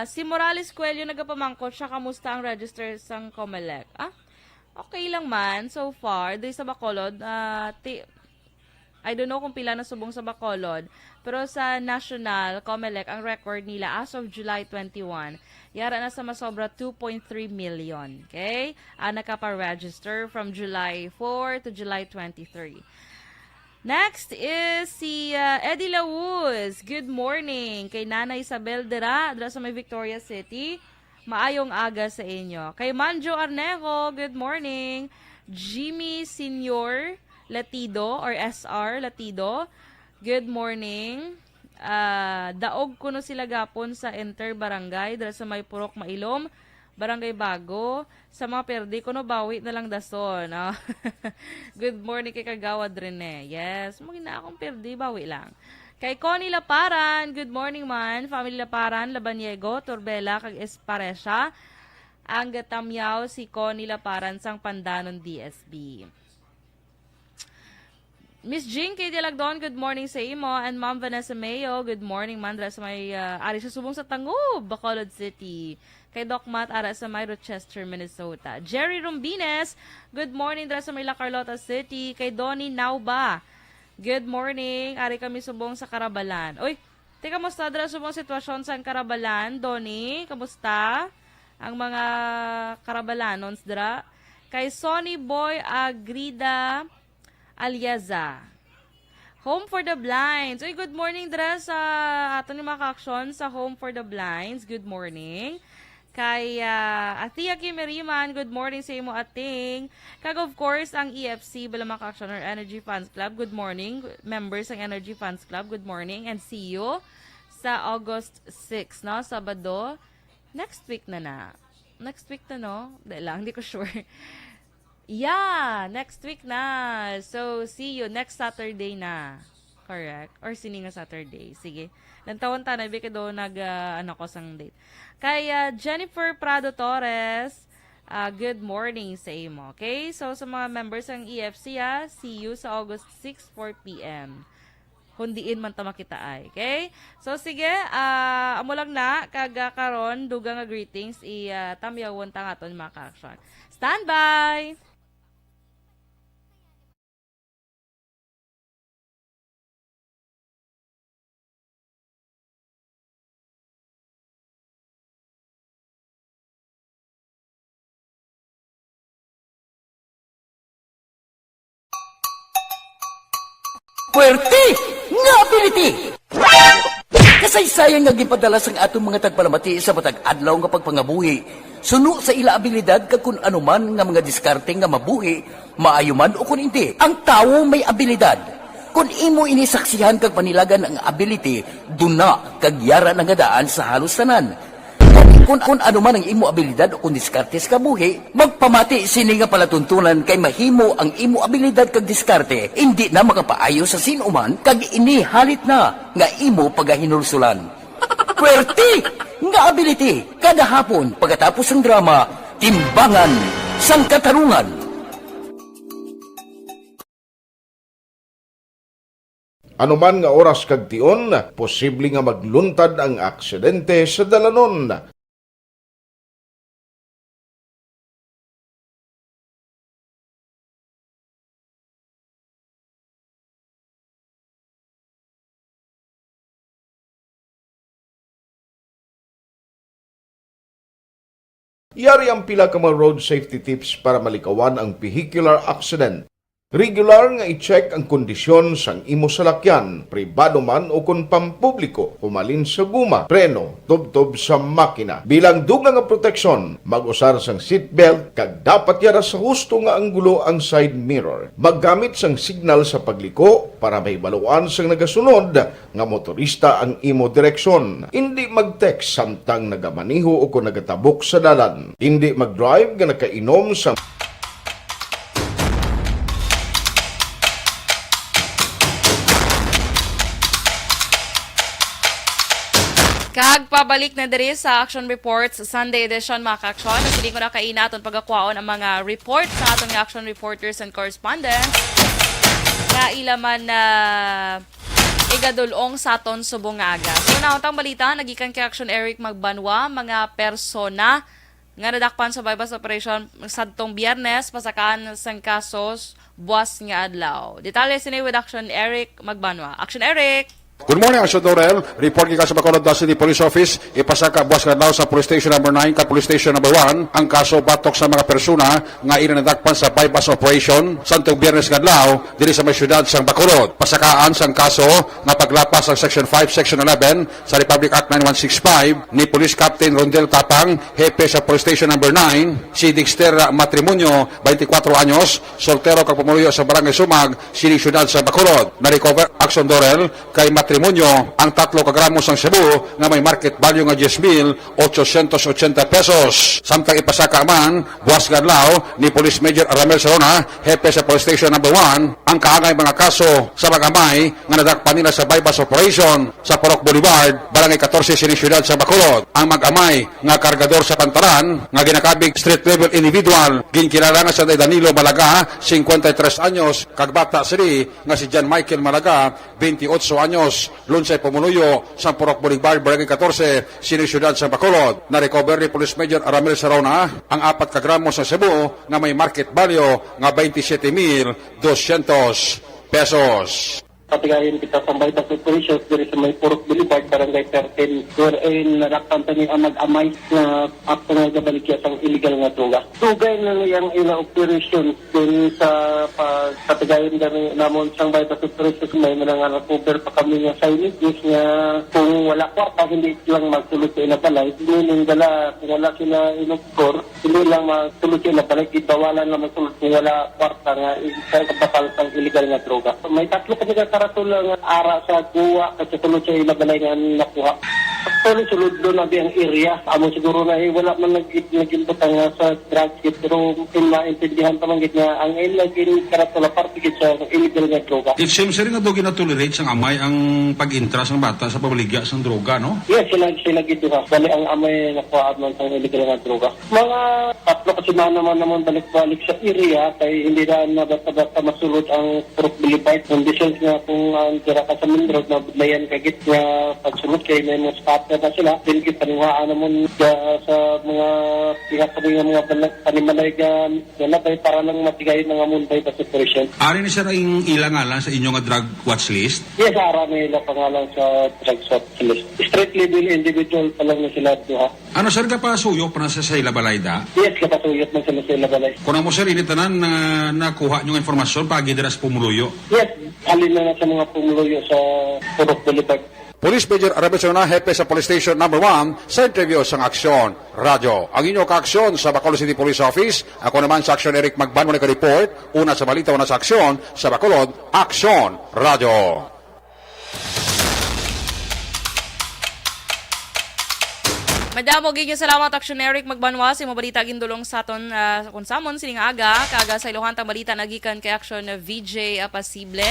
si Morales Coelho nagapamangkot siya, kamusta ang register sang COMELEC? Okay lang man so far. Diri sa Bacolod, I don't know kung pila na subong sa Bacolod, pero sa National COMELEC ang record nila as of July 21. Yara na sa masobra 2.3 million. Okay? Nakapa-register from July 4 to July 23. Next is si Eddie Lauz. Good morning. Kay Nana Isabel dira sa may Victoria City. Maayong aga sa inyo. Kay Manjo Arnejo, good morning. Jimmy Senior Latido or SR Latido, good morning. Daog kuno sila gapon sa Enter Barangay dira sa may Purok Mailom, Barangay Bago. Sa mga perdi kuno bawi na lang dason. Good morning kay Kagawad Rene. Yes, magina akong perdi bawi lang. Kay Connie Laparan, good morning man. Family Laparan, Labaniego, Torbela kag Esparesha. Ang gatamyaw si Connie Laparan sang Pandanon DSB. Miss Jing K. Dilagdon, good morning sa imo. And Ma'am Vanessa Mayo, good morning man. Dara sa may ari sa subong sa Tangub, Bacolod City. Kay Doc Matt, ara sa may Rochester, Minnesota. Jerry Rumbines, good morning. Dara sa may La Carlota City. Kay Donnie Nauba, good morning. Ari kami subong sa Carabalan. Uy, kamusta dara subong sitwasyon sa Carabalan, Donnie? Kamusta? Ang mga Carabalanons dara. Kay Sonny Boy Agrida Aliaza, Home for the Blinds. Uy, good morning dra sa aton yung mga ka-aksyon sa Home for the Blinds. Good morning. Kay Atia Kimeriman, good morning sa imo ating. Kag of course, ang EFC, Bala mga ka-aksyon or Energy Funds Club. Good morning. Members ng Energy Funds Club, good morning. And see you sa August 6, no? Sabado. Next week na. Next week na, no? Dahil lang, hindi ko sure. Yeah, next week na. So, see you next Saturday na. Correct. Or sini nga Saturday. Sige. Nantawon ta na do ano ko sang date. Kay Jennifer Prado Torres, good morning sa imo. Okay? So sa mga members ng EFC, see you sa August 6, 4 p.m. Hundiin man ta makita ay. Okay? So sige, amo lang na karon dugang nga greetings tamyawon ta aton mga ka-action. Standby. Puwerte nga ability! Kasaysayan nga gipadala sang atong mga tagpalamati sa matag adlaw nga pagpangabuhi. Suno sa ila abilidad kag kun anuman nga mga diskarte nga mabuhi, maayo man o kun hindi. Ang tawo may abilidad. Kung imo inisaksihan kag panilagan ang ability, duna kag yara nga daan sa halos tanan. Kung ano man ang imo abilidad o kung diskarte sa kabuhi, magpamati sini nga palatuntunan kay mahimo ang imo abilidad kag diskarte, hindi na makapaayo sa sinuman kag inihalit na nga imo pagahinulsulan. Puwerte nga ability, kada hapon pagkatapos ng drama, Timbangan sang Katarungan. Anuman nga oras kag tion, posible nga magluntad ang aksidente sa dalanon. Yari ang pila ka mga road safety tips para malikawan ang vehicular accident. Regular nga i-check ang kondisyon sang imo salakyan, pribado man o kung pampubliko, humalin sa guma, preno, tubtob sa makina. Bilang dugang nga proteksyon, mag-usar sang seatbelt, kag dapat yara sa husto nga anggulo ang side mirror. Maggamit sang signal sa pagliko para may baluan sang nagasunod nga motorista ang imo direksyon. Hindi mag-text samtang nagamaniho o kung nagatabok sa dalan. Hindi mag-drive nga nakainom sa Kag pabalik na diri sa Action Reports Sunday edition mga ka-action. Nagsiling ko na kaina aton pagkakwaon ang mga reports sa aton nga action reporters and correspondents nga ilaman na igadulong sa aton subong nga aga. So nautang balita nagikan kay Action Eric Magbanwa mga persona nga nadakpan sa bypass operation sadtong Biyernes pasakaan sang kasos buwas nga adlaw. Detalye sini with Action Eric Magbanwa. Action Eric. Good morning, Action Dorel. Report kita sa Bacolod City Police Office. Ipasaka buwas kadlaw sa Police Station number 9 ka Police Station number 1 ang kaso batok sa mga persona nga inanadakpan sa bypass operation santong Biyernes kadlaw diri sa may syudad sang Bacolod. Pasakaan sang kaso nga paglapas ang Section 5, Section 11 sa Republic Act 9165 ni Police Captain Rondel Tapang, hepe sa Police Station number 9, si Dexter Matrimonio, 24 anyos, soltero kag pumuluyo sa Barangay Sumag, sining syudad sa Bacolod. Na-recover Action Dorel kay matrimonyo ang 3 gramos ng Cebu nga may market value nga 10,880 pesos. Samtang ipasaka man buwas kadlaw ni Police Major Aramel Sarona, hepe sa Police Station number 1 ang kaangay mga kaso sa magamay nga nadakpan nila sa bypass operation sa Porok Boulevard, Barangay 14 sining syudad sa Bacolod. Ang magamay nga kargador sa Pantaran nga ginakabig street level individual ginkilala nga sa Danilo Malaga, 53 anyos, kag bata siri nga si John Michael Malaga, 28 anyos, lunsay pumunuyo sa Porok Boulevard, Barangay 14 sining syudad sa Bacolod. Na-recover ni Police Major Aramel Sarona ang 4 gramos ng Cebu nga may market value nga 27,200 pesos. Patigayin kita sa bypass operations diri sa may Porok Boulevard, Barangay 13, wherein nadakpan tani ang mag-amay na akto nga gabalikya sang illegal nga droga. Tugay na niyang ila operations din sa patigayin kami namon sang bypass operations may mga recover pa kami nga signage nga kung wala kwarta hindi lang magsulod sa inabalay, meaning dala kung wala sila inoktor, hindi lang magsulod sa inabalay, ibawalan lang magsulod kung wala kwarta nga kapapal sang illegal nga droga. May 3 kami katulong ara sa guwa kasi tulad siya ilabalay nga nakuha. Actually, sulod doon na ang area. Amo siguro na wala man nag-inbutang sa drug kit, pero maintindihan pa man gid nga ang ilagin karatula parte gid sa illegal nga droga. It seems rin nga daw ginatolerate sang amay ang pag-intras ng bata sa pamaligya sang droga, no? Yes, sila gid ha. Bali ang amay nakuha man sa illegal nga droga. Mga tatlo kasi naman balik-balik sa area kay hindi na basta-basta masulod ang Purok Boulevard. Conditions nga kung ang tira ka sa main road na budlayan kagit nga pagsulod kay may mga spot na sila. Din kita paniwaan naman sa mga pihak sa mga panimalay na labay para lang matigay ng amunday sa operation. Ari ni sir ang ilangalan sa inyong drug watch list? Yes, ara nila pangalan sa drug watch list. Street level individual pa lang na sila duha. Ano sir ka pa suyok pa na sa Sayla Balayda? Yes, kapasuyot man sila sa Sayla Balay. Kung mo sir, initanan na nakuha niyong informasyon pagi diras pumuluyo? Yes, alin na sa mga pumuluyo sa Purok Boulevard. Police Major Arabesona, Hepe sa Police Station No. 1 sa interview sa Aksyon Radio. Ang inyong kaaksyon sa Bacolod City Police Office. Ako naman sa Aksyon Eric Magban mo nag-report. Una sa balita, una sa aksyon sa Bacolod, Aksyon Radio. Madamo gid salamat Aksyon Eric Magbanwa sa mabalita gindulong sa aton kung samon sining aga kaga sa iluhan tang balita nagikan kay Aksyon VJ Apasible.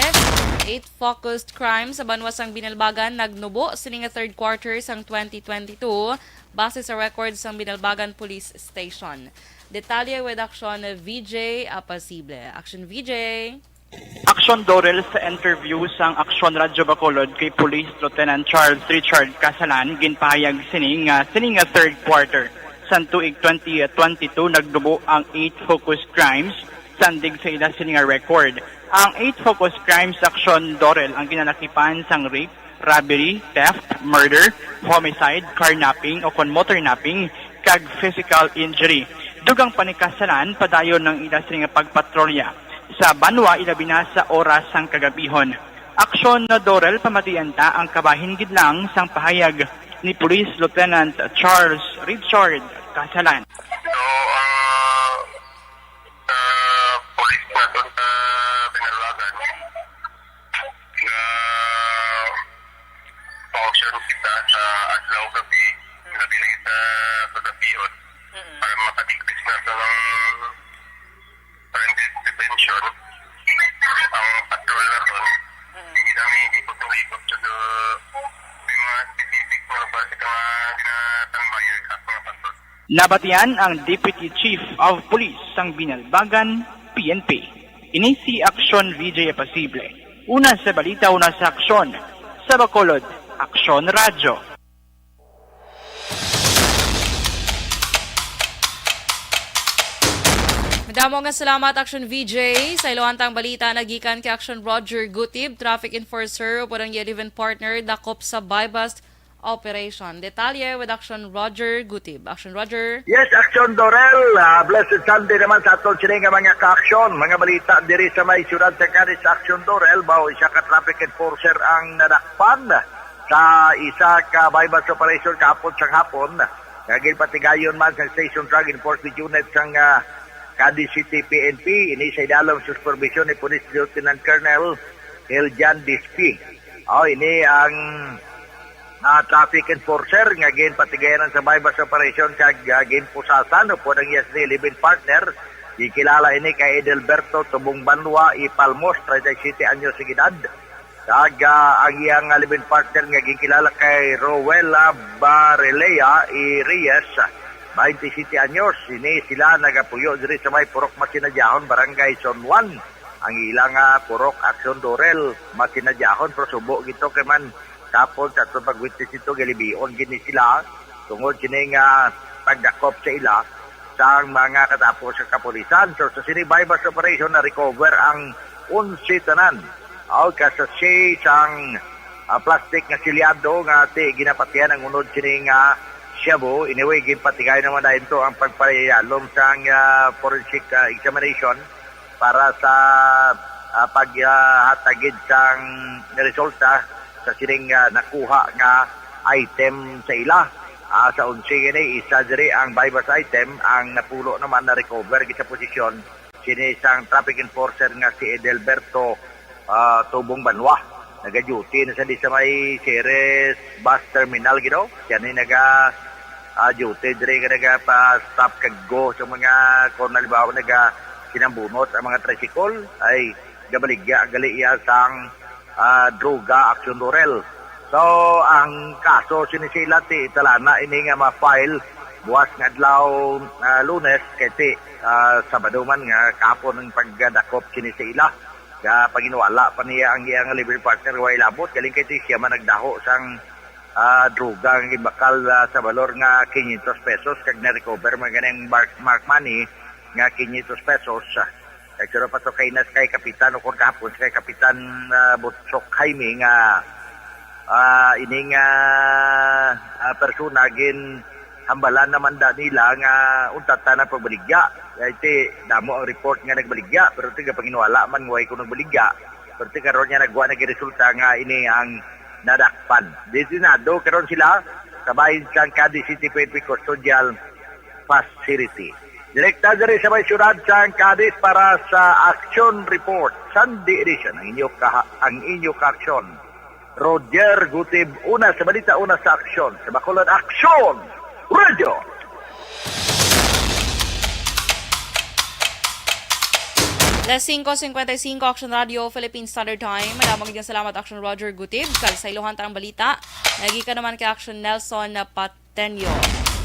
8 focused crimes sa banwasang Binalbagan nagnubo sining third quarter sang 2022 base sa records sang Binalbagan Police Station. Detalye with Aksyon VJ Apasible. Aksyon VJ. Aksyon Dorel sa interview sang Aksyon Radyo Bacolod kay Police Lieutenant Charles Richard Casalan ginpahayag sining third quarter sang tuig 2022 nagdubo ang 8 focused crimes sandig sa ila sining record. Ang 8 focused crimes Aksyon Dorel ang ginalakipan sang rape, robbery, theft, murder, homicide, carnapping o motor napping kag physical injury. Dugang panikasalan padayon ng ila sining pagpatrolya sa Banwa ilabi na sa oras sang kagabihon. Aksyon na Dorel pamatianta ang kabahin gid lang sang pahayag ni Police Lieutenant Charles Richard Casalan. Police na doon sa Binalbagan na function kita sa adlaw gabi nabilay sa kagabihon para makatigpis na ito ng detention ang patrol na doon hindi namin ikot-ikot sa may mga specific mga base ka ginatangbayan sa mga patrol. Nabatian ang Deputy Chief of Police sang Binalbagan, PNP. Ini si Aksyon VJ Apasible. Una sa balita, una sa aksyon. Sa Bacolod, Aksyon Radyo. Madamo nga salamat Aksyon VJ sa ilohantang balita nagikan kay Aksyon Roger Gutib, traffic enforcer o parang relevant partner dakop sa bypass operation. Detalye with Aksyon Roger Gutib. Aksyon Roger. Yes, Aksyon Dorel. Blessed Sunday naman sa atong sininga mga ka-aksyon. Mga balita diri sa may syudad sa Cadiz, Aksyon Dorel. Bao isa ka traffic enforcer ang nadakpan sa isa ka bypass operation kahapon sa hapon. Naging patigayon man sa Station Drug Enforcement Unit sang Cadiz City PNP. Ini sa idalong supervision ni Police Lieutenant Colonel Eljan Dispi. Ini ang traffic enforcer nga gin patigayan sa bypass operation kag gin pusasan po ng ESD living partner. Ikilala ini kay Edelberto Tubong Banwa Ipalmos, 37 anyos sa edad. Kag ang iyang living partner nga gikilala kay Rowella Barelea Reyes, 27 anyos. Ini sila nagapuyo diri sa may Purok Masinadjahon, Barangay Son 1. Ang ilang Purok Aksyon Dorel Masinadjahon, pero subo gito kay man kapon sa itong pag-witness ito, galibion gini sila tungod kining pagdakop sa ila sa mga katapos sa kapulisan. So sa sini-bypass operation na recover ang 11 tanan. Kasasay sang plastic nga silyado nga ginapatian ang unod kining Shabu. Anyway, gipatigay naman dahil ito ang pagpayalom sa forensic examination para sa paghatagid sang resulta sa sining nakuha nga item sa ila. Sa unsing ini, isa diri ang bypass item, ang napulo naman na recover sa posisyon sini sang traffic enforcer nga si Edelberto Tubong Banwa. Naga-duty na sa di sa may Ceres bus terminal, gino. Yan ay duty dire ka nagpa-stop kag-go sa mga kung halimbawa kinambunot ang mga tricycle ay gabaligya gali iya sang droga action dorel. So ang kaso sinisila ti talana ini nga ma-file buwas nga adlaw Lunes kay Sabado man nga kapon ng pagdakop sinisila. Ga paginwala pa niya ang iyang libre partner way labot galing kay siya man nagdaho sang droga ang ibakal sa valor nga 500 pesos kag na-recover mga ganang mark money nga 500 pesos. Kaya pa to kay nas kay Kapitan o kung kahapon kay Kapitan Butsok Jaime nga ining persona gin hambalan naman da nila nga untata na pagbaligya. Iti damo ang report nga nagbaligya pero tiga panginwala man way ko nagbaligya. Pero tiga karon nga nagwa nagresulta nga ini ang nadakpan. Desinado karon sila kabahin sa Cadiz City PNP Custodial Facility. Direkta diri sa may syudad sa Cadiz para sa Action Report Sunday edition ang inyo ka-aksyon. Roger Gutib una sa balita una sa aksyon sa Bacolod Action Radio. Las 5:55 Action Radio Philippine Standard Time. Maraming salamat Action Roger Gutib. Sa iluhan tarang balita. Nagi ka naman kay Action Nelson Patenyo.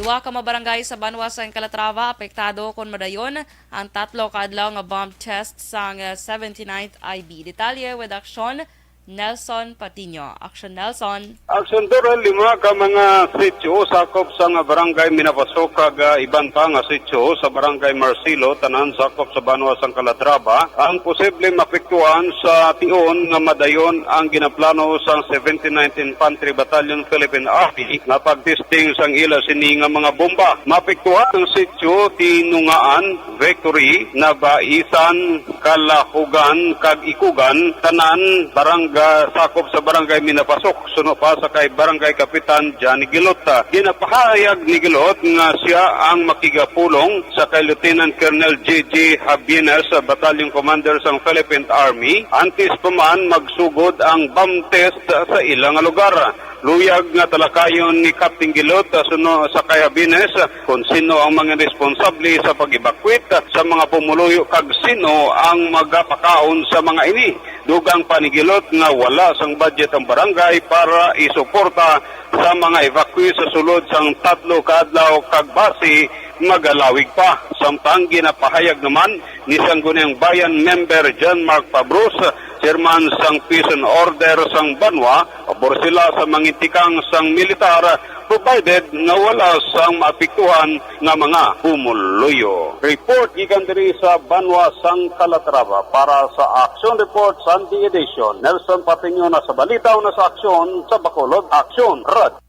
Duwa ka mabarangay sa Banwa sa Calatrava apektado kon madayon ang 3 kaadlaw nga bomb test sa 79th IB. Detalye with Action Nelson Patino. Action Nelson. Action Doral, 5 ka mga sityo sakop sa nga barangay Minapasok kag iban pa nga sityo sa barangay Marcelo tanan sakop sa Banwa sang Calatrava ang posible mapektuhan sa tion nga madayon ang ginaplano sang 79th Infantry Battalion Philippine Army nga pagtesting sang ila sini nga mga bomba. Mapektuhan ang sityo Tinungaan, Victory, Nabaisan, Kalahugan kag Ikugan tanan barangay sakop sa barangay Minapasok suno pa sa kay barangay Kapitan Johnny Gilota. Ginapahayag ni Gilot nga siya ang makigapulong sa kay Lieutenant Colonel J.J. Habienes, Battalion Commander sa Philippine Army. Antes pa man magsugod ang bomb test sa ilang lugar. Luyag nga talakayon ni Captain Gilot suno sa kay Habienes kung sino ang mga responsable sa pag-evacuate sa mga pumuluyo kag sino ang magapakaon sa mga ini. Dugang panigilot nga wala sang budget ang barangay para isuporta sa mga evacuee sa sulod sang 3 kaadlaw kag base magalawig pa. Samtang ginapahayag naman ni Sangguniang Bayan member John Mark Pabros, chairman sang Peace and Order sang Banwa, pabor sila sa mangitikang sang militar provided nga wala sang maapektuhan nga mga pumuluyo. Report gikan diri sa Banwa sang Calatrava para sa Action Report Sunday Edition. Nelson Patinyo na sa balita na sa aksyon sa Bacolod Action Radio.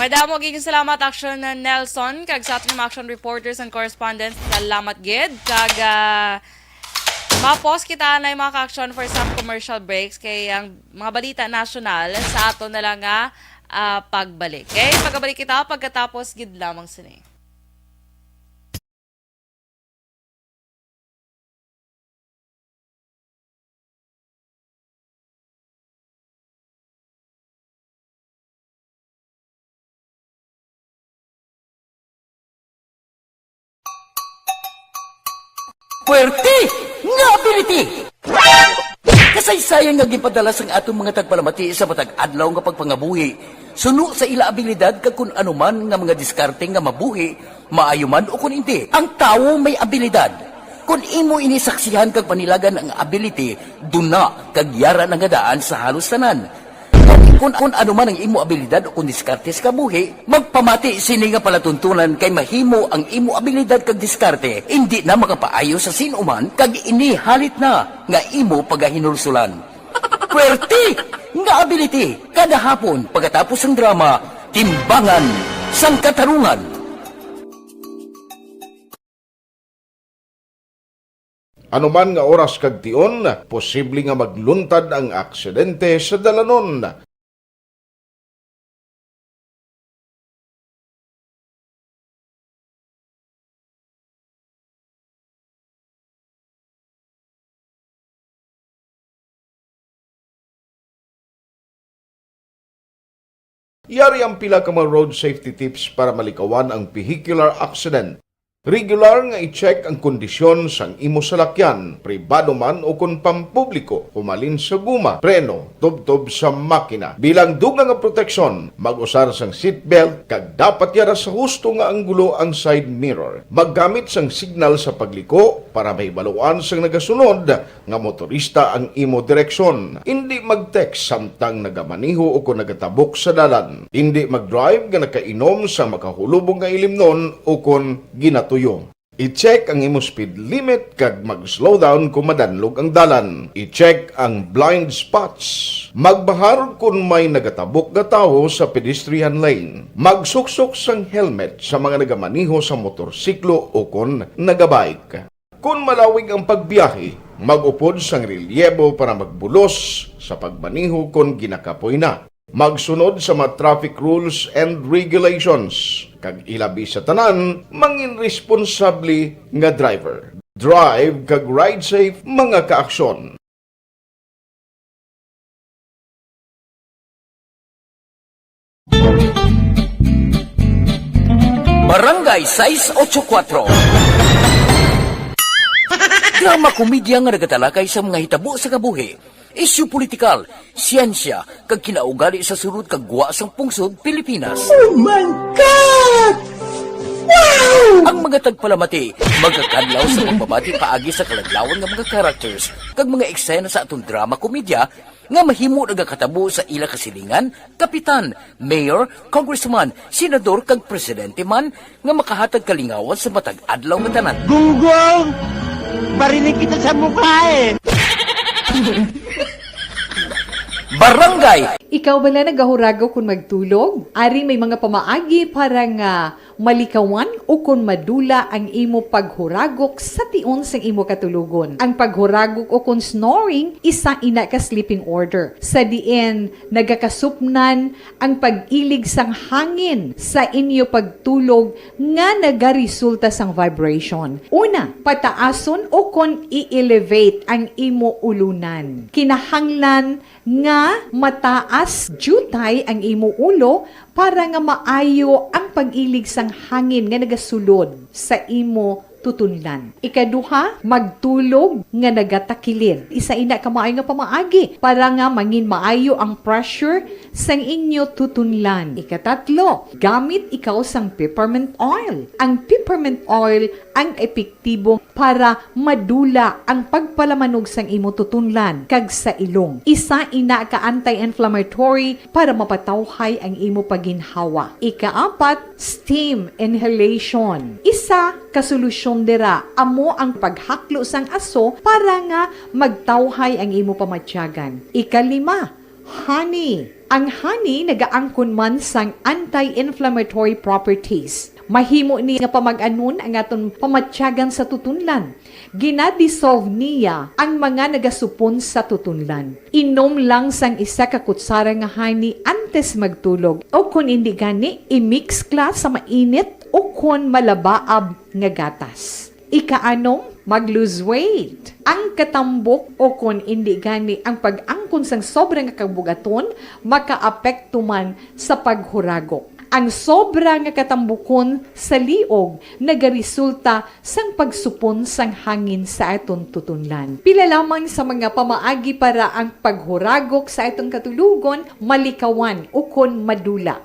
Madamo giging salamat Action Nelson kag sa ating mga action reporters and correspondents. Salamat gid kag mapos kita na yung mga ka-action for some commercial breaks kay ang mga balita nasyonal sa ato na lang nga pagbalik. Okay? Pagbalik kita pagkatapos gid lamang sini. Puwerte nga ability! Kasaysayan nga gipadala sang atong mga tagpalamati sa matag adlaw nga pagpangabuhi. Suno sa ila abilidad kag kun anuman nga mga diskarte nga mabuhi, maayo man o kun hindi. Ang tawo may abilidad. Kung imo inisaksihan kag panilagan ang ability, duna kag yara nga daan sa halos tanan. Kung ano man ang imo abilidad o kung diskarte sa kabuhi, magpamati sini nga palatuntunan kay mahimo ang imo abilidad kag diskarte, hindi na makapaayo sa sinuman kag inihalit na nga imo pagahinulsulan. Puwerte nga ability, kada hapon pagkatapos ng drama, Timbangan sang Katarungan. Anuman nga oras kag tion, posible nga magluntad ang aksidente sa dalanon. Yari ang pila ka mga road safety tips para malikawan ang vehicular accident. Regular nga i-check ang kondisyon sang imo salakyan, pribado man o kung pampubliko, humalin sa guma, preno, tubtob sa makina. Bilang dugang nga proteksyon, mag-usar sang seatbelt, kag dapat yara sa husto nga anggulo ang side mirror. Maggamit sang signal sa pagliko para mahibaluan sang nagasunod nga motorista ang imo direksyon. Hindi mag-text samtang nagamaniho o kung nagatabok sa dalan. Hindi mag-drive nga nakainom sa makahulubong nga ilimnon o kung tuyo. I-check ang imo speed limit kag mag-slow down kung madanlog ang dalan. I-check ang blind spots. Magbahar kung may nagatabok nga tawo sa pedestrian lane. Magsuksok sang helmet sa mga nagamaniho sa motorsiklo o kung nagabike. Kung malawig ang pagbiyahe, mag-upod sang relyebo para magbulos sa pagmaniho kung ginakapoy na. Magsunod sa mga traffic rules and regulations. Kag ilabi sa tanan, mangin responsable nga driver. Drive kag ride safe mga kaaksyon. Barangay 684. Drama komedya nga nagatalakay sa mga hitabo sa kabuhi, isyu politikal, siyensya, kag kinaugali sa surut kag guwa sang pungsod Pilipinas. Oh my God! Wow! Ang mga tagpalamati, magkakadlaw sa pagbabati paagi sa kalaglawan ng mga characters kag mga eksena sa atong drama komedya nga mahimo nagakatabo sa ila kasilingan, kapitan, mayor, congressman, senador kag presidente man nga makahatag kalingawan sa matag adlaw nga tanan. Gunggong! Barinig kita sa mukha eh! Barangay! Ikaw bala nagahurago kung magtulog? Ari may mga pamaagi para nga malikawan o kung madula ang imo paghuragok sa tion sang imo katulugon. Ang paghuragok o kung snoring, isa ina ka sleeping order. Sa diin, nagakasupnan ang pag-ilig sang hangin sa inyo pagtulog nga nagaresulta sang vibration. Una, pataason o kung i-elevate ang imo ulunan. Kinahanglan nga mataas jutay ang imo ulo para nga maayo ang pag-ilig sang hangin nga nagasulod sa imo tutunlan. Ikaduha, magtulog nga nagatakilid. Isa ina ka maayo nga pamaagi para nga mangin maayo ang pressure sang inyo tutunlan. Ikatatlo, gamit ikaw sang peppermint oil. Ang peppermint oil ang epektibo para madula ang pagpalamanog sang imo tutunlan kag sa ilong. Isa ina ka anti-inflammatory para mapatawhay ang imo paginhawa. Ikaapat, steam inhalation. Isa ka solusyon dira amo ang paghaklo sang aso para nga magtawhay ang imo pamatyagan. Ikalima, honey. Ang honey nagaangkon man sang anti-inflammatory properties. Mahimo ni nga pamag-anon ang aton pamatyagan sa tutunlan. Ginadissolve niya ang mga nagasupon sa tutunlan. Inom lang sang isa ka kutsara nga honey antes magtulog. O kung hindi gani, i-mix class sa mainit o kung malabaab nga gatas. Ikaanom, mag-lose weight. Ang katambok o kung hindi gani ang pag-angkon sang sobrang kabugaton, makaapekto man sa paghuragok. Ang sobra nga katambukon sa liog nagaresulta sang pagsupon sang hangin sa aton tutunlan. Pila lamang sa mga pamaagi para ang paghuragok sa atong katulugon malikawan o kon madula.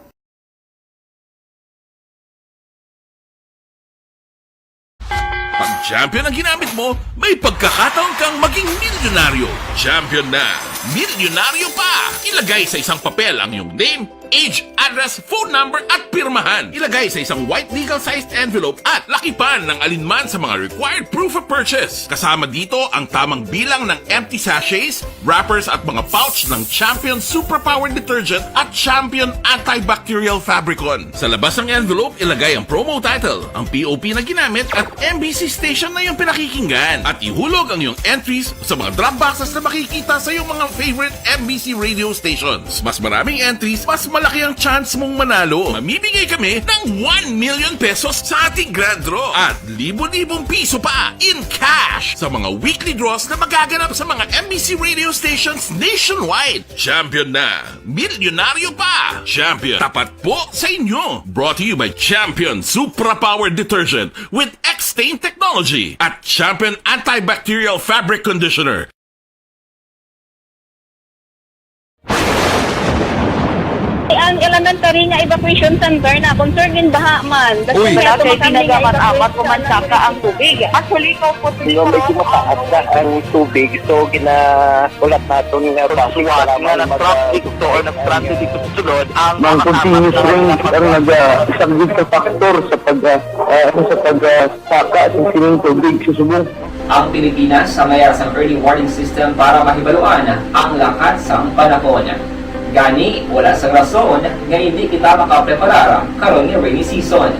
Pag champion ang ginamit mo, may pagkakataon kang maging milyonaryo. Champion na! Milyonaryo pa! Ilagay sa isang papel ang iyong name, age, address, phone number at pirmahan. Ilagay sa isang white legal-sized envelope at lakipan ng alinman sa mga required proof of purchase. Kasama dito ang tamang bilang ng empty sachets, wrappers at mga pouch ng Champion Superpower Detergent at Champion Antibacterial Fabricon. Sa labas ng envelope, ilagay ang promo title, ang POP na ginamit at MBC station na iyong pinakikinggan. At ihulog ang iyong entries sa mga drop boxes na makikita sa iyong mga favorite MBC radio stations. Mas maraming entries, mas malaki ang chance mong manalo. Mamimigay kami ng 1 million pesos sa ating grand draw at libo-libong piso pa in cash sa mga weekly draws na magaganap sa mga MBC radio stations nationwide. Champion na, milyonaryo pa. Champion, tapat po sa inyo. Brought to you by Champion Supra Power Detergent with X-Stain Technology at Champion Antibacterial Fabric Conditioner. Ang elementary nga evacuation center na concern din baha man. Uy, kasi pinagamat-amat kumansaka ang tubig. Actually, ikaw po medyo mataas na ang tubig. So, ginaulat natin nga pasuwat nga nag-traffic to or nag-transit dito sa sulod. Ang continuous rain ang nag-isagid sa factor sa pagsaka sa sining tubig sa subong. Ang Pilipinas sa mayroon sa early warning system para mahibaluan ang lakat sa panahon. Gani, wala sa rason nga hindi kita makapreparar karon ni rainy season.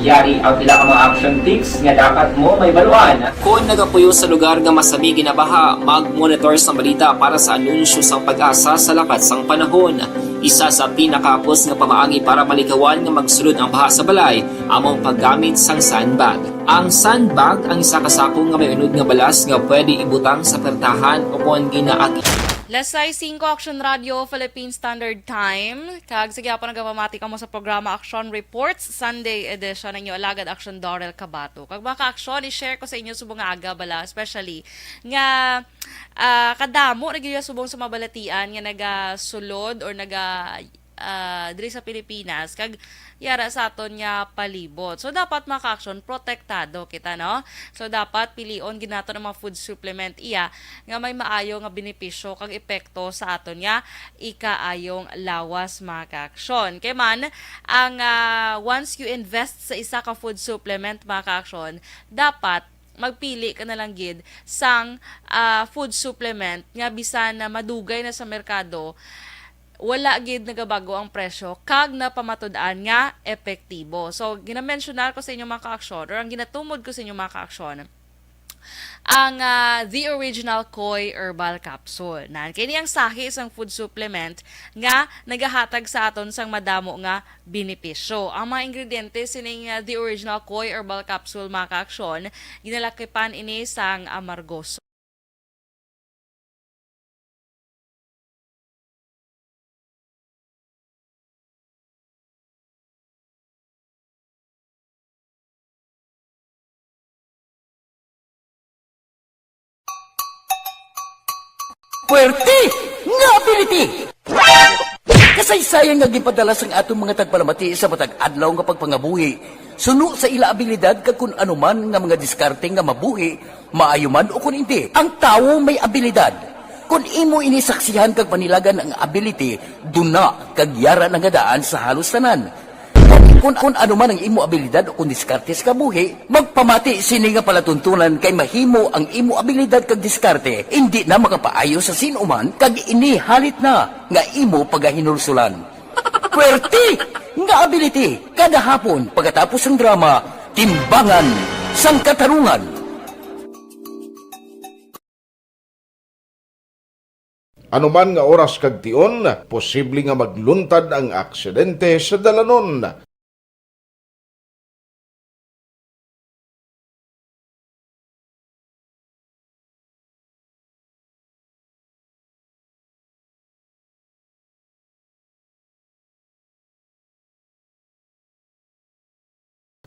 Yari ang pila ka mga action tips nga dapat mo may baluan. Kung nagapuyo sa lugar nga masabi ginabaha, mag-monitor sa balita para sa anunsyo sa pag-asa sa lakat sang panahon. Isa sa pinakapos nga pamaagi para malikawan nga magsulod ang baha sa balay, among paggamit sang sandbag. Ang sandbag ang isa kasakong nga may unod nga balas nga pwede ibutang sa pertahan upon ginaagi. Lasay 5 Action Radio Philippine Standard Time. Kag sige pa nagpamati ka mo sa programa Action Reports Sunday edition ng inyo alagad Action Dorel Cabato. Kag baka action i-share ko sa inyo subong nga aga bala, especially nga kadamo nagyuya subong sa mabalatian nga nagasulod or diri sa Pilipinas kag yara sa aton nga palibot. So dapat maka-action protektado kita, no? So dapat pilion ginato ng mga food supplement iya nga may maayo nga benepisyo kag epekto sa aton nga ikaayong lawas maka-action. Kay man ang once you invest sa isa ka food supplement maka-action, dapat magpili ka na lang gid sang food supplement nga bisan na madugay na sa merkado, wala gid nagabago ang presyo kag napamatud-an nga epektibo. So ginamensyonal ko sa inyo mga ka-aksyon or ang ginatumod ko sa inyo mga ka-aksyon ang The Original Koi Herbal Capsule. Kini ang sahi sang food supplement nga nagahatag sa aton sang madamo nga benepisyo. Ang mga ingrediente sining The Original Koi Herbal Capsule mga ka-aksyon, ginalakipan ini sang amargoso. Puwerte nga ability! Kasaysayan nga gipadala sang atong mga tagpalamati sa matag adlaw nga pagpangabuhi. Suno sa ila abilidad kag kun anuman nga mga diskarte nga mabuhi, maayo man o kun hindi. Ang tawo may abilidad. Kung imo inisaksihan kag panilagan ang ability, duna kag yara nga daan sa halos tanan. Kung ano man ang imo abilidad o kung diskarte sa kabuhi, magpamati sini nga palatuntunan kay mahimo ang imo abilidad kag diskarte, hindi na makapaayo sa sinuman kag ini halit na nga imo pagahinulsulan. Puwerte nga ability, kada hapon pagkatapos ng drama, Timbangan sang Katarungan. Anuman nga oras kag tion, posible nga magluntad ang aksidente sa dalanon.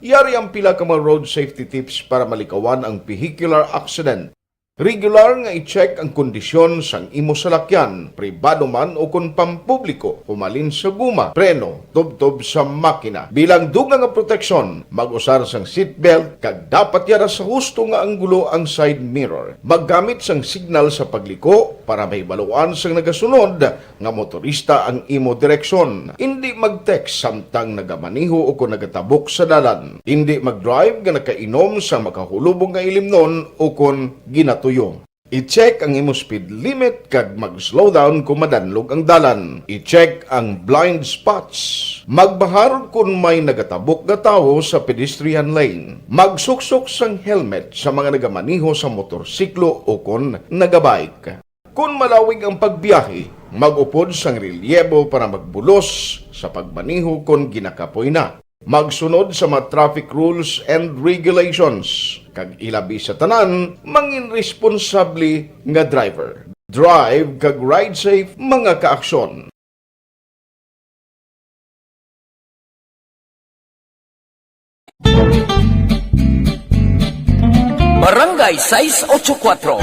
Yari ang pila ka mga road safety tips para malikawan ang vehicular accident. Regular nga i-check ang kondisyon sang imo salakyan, pribado man o kung pampubliko, pumalin sa guma, preno, tubtob sa makina. Bilang dugang nga proteksyon, mag-usar sang seatbelt, kag dapat yara sa husto nga anggulo ang side mirror. Maggamit sang signal sa pagliko para may baluan sang nagasunod nga motorista ang imo direksyon. Hindi mag-text samtang nagamaniho o kung nagatabok sa dalan. Hindi mag-drive nga nakainom sa makahulubong nga ilimnon o kung ginatuyo. I-check ang imo speed limit kag mag-slow down kung madanlog ang dalan. I-check ang blind spots. Magbahar kung may nagatabok nga tawo sa pedestrian lane. Magsuksok sang helmet sa mga nagamaniho sa motorsiklo o kung nagabike. Kung malawig ang pagbiyahe, Mag-upod sang relyebo para magbulos sa pagmaniho kon ginakapoy na. Magsunod sa mga traffic rules and regulations. Kag ilabi sa tanan, mangin responsable nga driver. Drive kag ride safe mga kaaksyon. Barangay 684.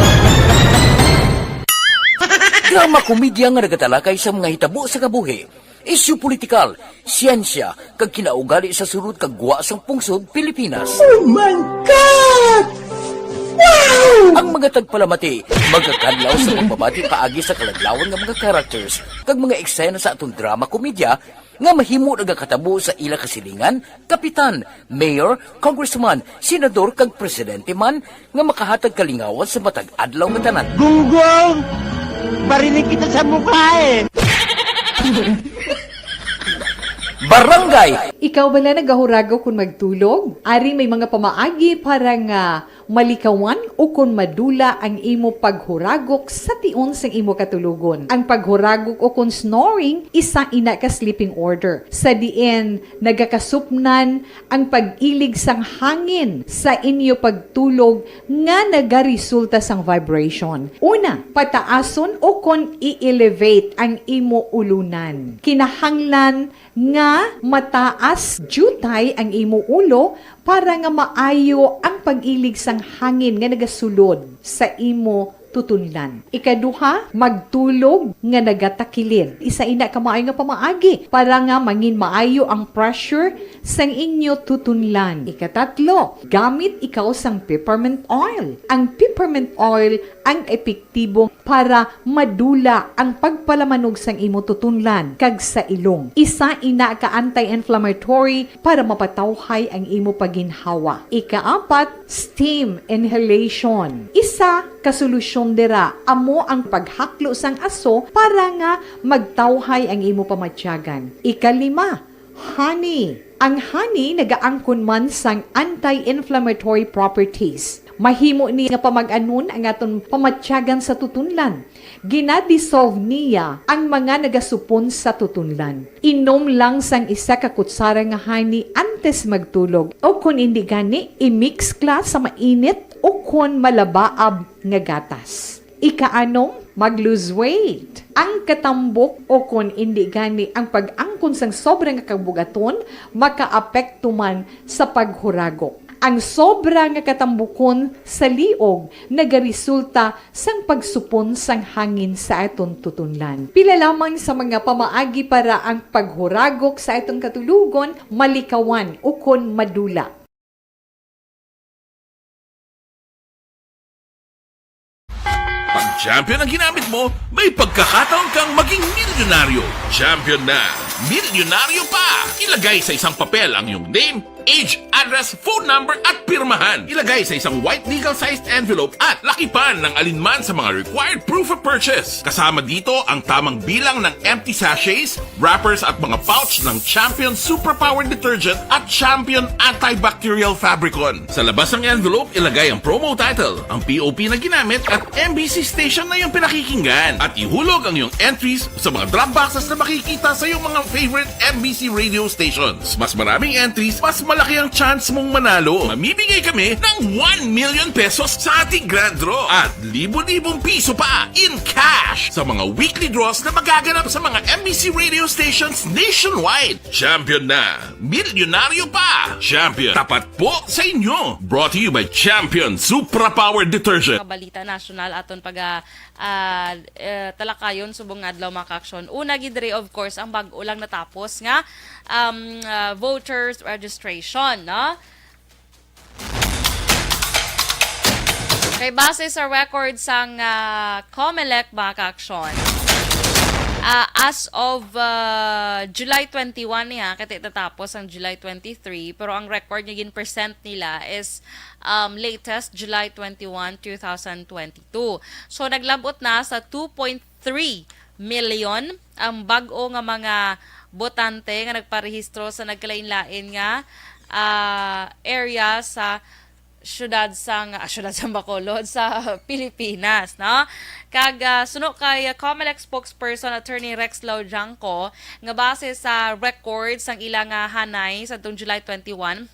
Drama komedya nga nagatalakay sa mga hitabo sa kabuhi. Isyu politikal, siyensya, kag kinaugali sa surut kag guwa sang pungsod Pilipinas. Oh my God! Wow! Ang mga tagpalamati, magkakadlaw sa pagbabati paagi sa kalaglawan ng mga characters kag mga eksena sa atong drama komedya nga mahimo nagakatabo sa ila kasilingan, kapitan, mayor, congressman, senador kag presidente man nga makahatag kalingawan sa matag adlaw nga tanan. Gunggong! Barinig kita sa mukha eh! Barangay! Ikaw bala nagahurago kung magtulog? Ari may mga pamaagi para nga malikawan o kung madula ang imo paghuragok sa tion sang imo katulugon. Ang paghuragok o kung snoring, isa ina ka sleeping order. Sa diin, nagakasupnan ang pag-ilig sang hangin sa inyo pagtulog nga nagaresulta sang vibration. Una, pataason o kung i-elevate ang imo ulunan. Kinahanglan nga mataas jutay ang imo ulo para nga maayo ang pag-ilig sang hangin nga nagasulod sa imo tutunlan. Ikaduha, magtulog nga nagatakilid. Isa ina ka maayo nga pamaagi para nga mangin maayo ang pressure sang inyo tutunlan. Ikatatlo, gamit ikaw sang peppermint oil. Ang peppermint oil ang epektibo para madula ang pagpalamanog sang imo tutunlan kag sa ilong. Isa ina ka anti-inflammatory para mapatawhay ang imo paginhawa. Ikaapat, steam inhalation. Isa ka solusyon dira amo ang paghaklo sang aso para nga magtawhay ang imo pamatyagan. Ikalima, honey. Ang honey nagaangkon man sang anti-inflammatory properties. Mahimo ni nga pamag-anon ang aton pamatyagan sa tutunlan. Ginadissolve niya ang mga nagasupon sa tutunlan. Inom lang sang isa ka kutsara nga honey antes magtulog. O kung hindi gani, i-mix kla sa mainit o kung malabaab nga gatas. Ikaanom, mag-lose weight. Ang katambok o kung hindi gani ang pag-angkon sang sobrang kabugaton, makaapekto man sa paghuragok. Ang sobra nga katambukon sa liog nagaresulta sang pagsupon sang hangin sa aton tutunlan. Pila lamang sa mga pamaagi para ang paghuragok sa aton katulugon malikawan o kon madula. Pag champion ang ginamit mo, may pagkakataon kang maging milyonaryo. Champion na! Milyonaryo pa! Ilagay sa isang papel ang iyong name, age, address, phone number at pirmahan. Ilagay sa isang white legal-sized envelope at lakipan ng alinman sa mga required proof of purchase. Kasama dito ang tamang bilang ng empty sachets, wrappers at mga pouch ng Champion Superpower Detergent at Champion Antibacterial Fabricon. Sa labas ng envelope, ilagay ang promo title, ang POP na ginamit at MBC station na yung pinakikinggan. At ihulog ang iyong entries sa mga drop boxes na makikita sa iyong mga favorite MBC radio stations. Mas maraming entries, mas malaki ang chance mong manalo. Mamimigay kami ng 1 million pesos sa ating grand draw at libo-libong piso pa in cash sa mga weekly draws na magaganap sa mga MBC radio stations nationwide. Champion na! Milyonaryo pa! Champion, tapat po sa inyo! Brought to you by Champion Superpower Detergent. Balita national aton pag talakayon subong adlaw mga kaaksyon. Una gidre of course ang bag-o lang natapos nga voters registration, no? Kay base sa record sang COMELEC mga kaaksyon, as of July 21 niya, kasi tatapos ang July 23, pero ang record niya percent nila is latest July 21, 2022. So naglabot na sa 2.3 million ang bag-o nga mga botante nga nagparehistro sa nagkalain-lain nga area sa syudad sang Bacolod sa Pilipinas, no? Kag suno kay COMELEC spokesperson Attorney Rex Laujanco nga base sa records sang ilang hanay sa July 21,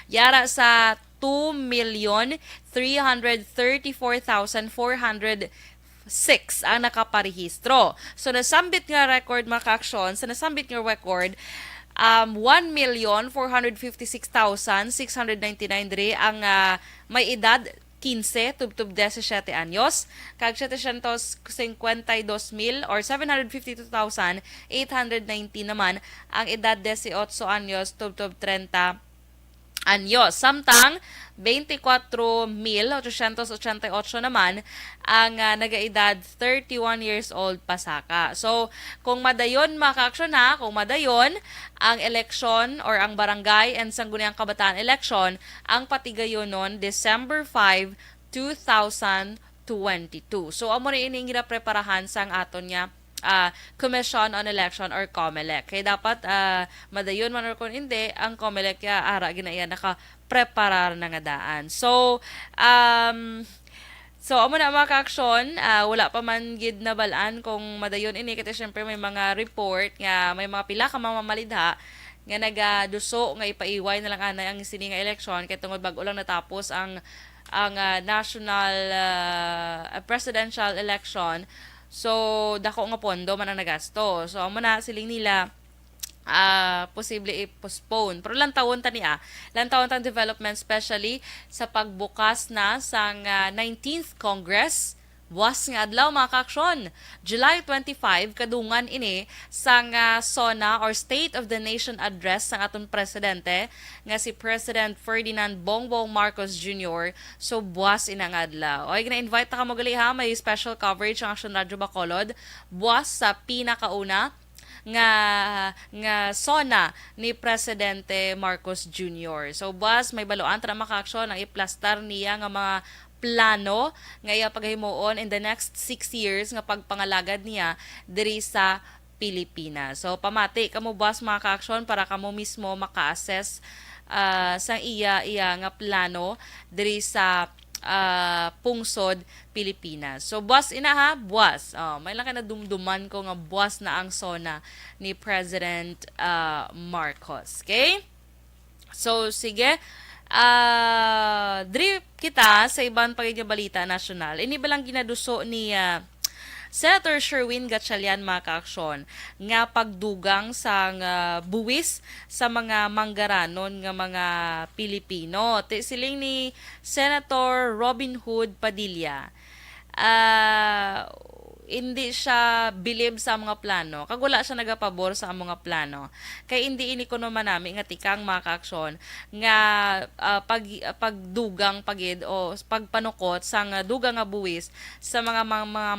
yara sa 2,334,406 ang nakaparehistro. So nasambit nga record mga ka-aksyon, sa nasambit nga record 1,456,699 diri ang may edad 15 tubtub 17 anyos, kag 752,000 or 752,819 naman ang edad 18 anyos tubtub 30 anyos. Samtang 24,888 naman ang nagaedad 31 years old pasaka. So, kung madayon mga ka-aksyon ha, kung madayon ang election or ang barangay and sangguniang kabataan election, ang patigayon nun December 5, 2022. So, amo rin ini nga preparahan sang aton niya Commission on Election or COMELEC. Kaya dapat madayon man or kung hindi, ang COMELEC ara ginaya naka-preparar na nga daan. So amo na mga ka-aksyon, wala pa man gid na balaan kung madayon ini kasi syempre may mga report nga may mga pila ka mamamalidha nga nagaduso nga ipaiway na lang anay ang sini nga election kay tungod bag-o lang natapos ang national presidential election. So, dako nga pondo man ang nagasto. So, amo na siling nila posible i-postpone. Pero lantawon ta niya. Lantawon tang development especially sa pagbukas na sang 19th Congress. Buwas nga adlaw mga ka-aksyon. July 25 kadungan ini sang SONA or State of the Nation Address sang aton presidente nga si President Ferdinand Bongbong Marcos Jr. So buwas ina nga adlaw. Oy gina-invite ta ka mo gali ha, may special coverage ang Aksyon Radyo Bacolod. Buwas sa pinakauna nga SONA ni Presidente Marcos Jr. So buwas may baluan ta na maka-aksyon ang iplastar niya nga mga plano nga iya paghimuon in the next 6 years nga pagpangalagad niya diri sa Pilipinas. So pamati kamo boss mga ka-aksyon para kamo mismo maka-assess sa iya nga plano diri sa pungsod Pilipinas. So boss ina ha, boss. May lang ka na dumduman ko nga boss na ang SONA ni President Marcos. Okay? So sige, drip kita sa ibang balita nasyonal. Ini ba lang ginaduso ni Senator Sherwin Gatchalian mga ka-aksyon nga pagdugang sa buwis sa mga manggaranon nga mga Pilipino. Siling ni Senator Robin Hood Padilla. Hindi siya believe sa mga plano. Kag wala siya nagapabor sa mga plano. Kay hindi ini kuno man nami nga tikang mga ka-aksyon nga pagdugang pagid o pagpanukot sang dugang nga buwis sa mga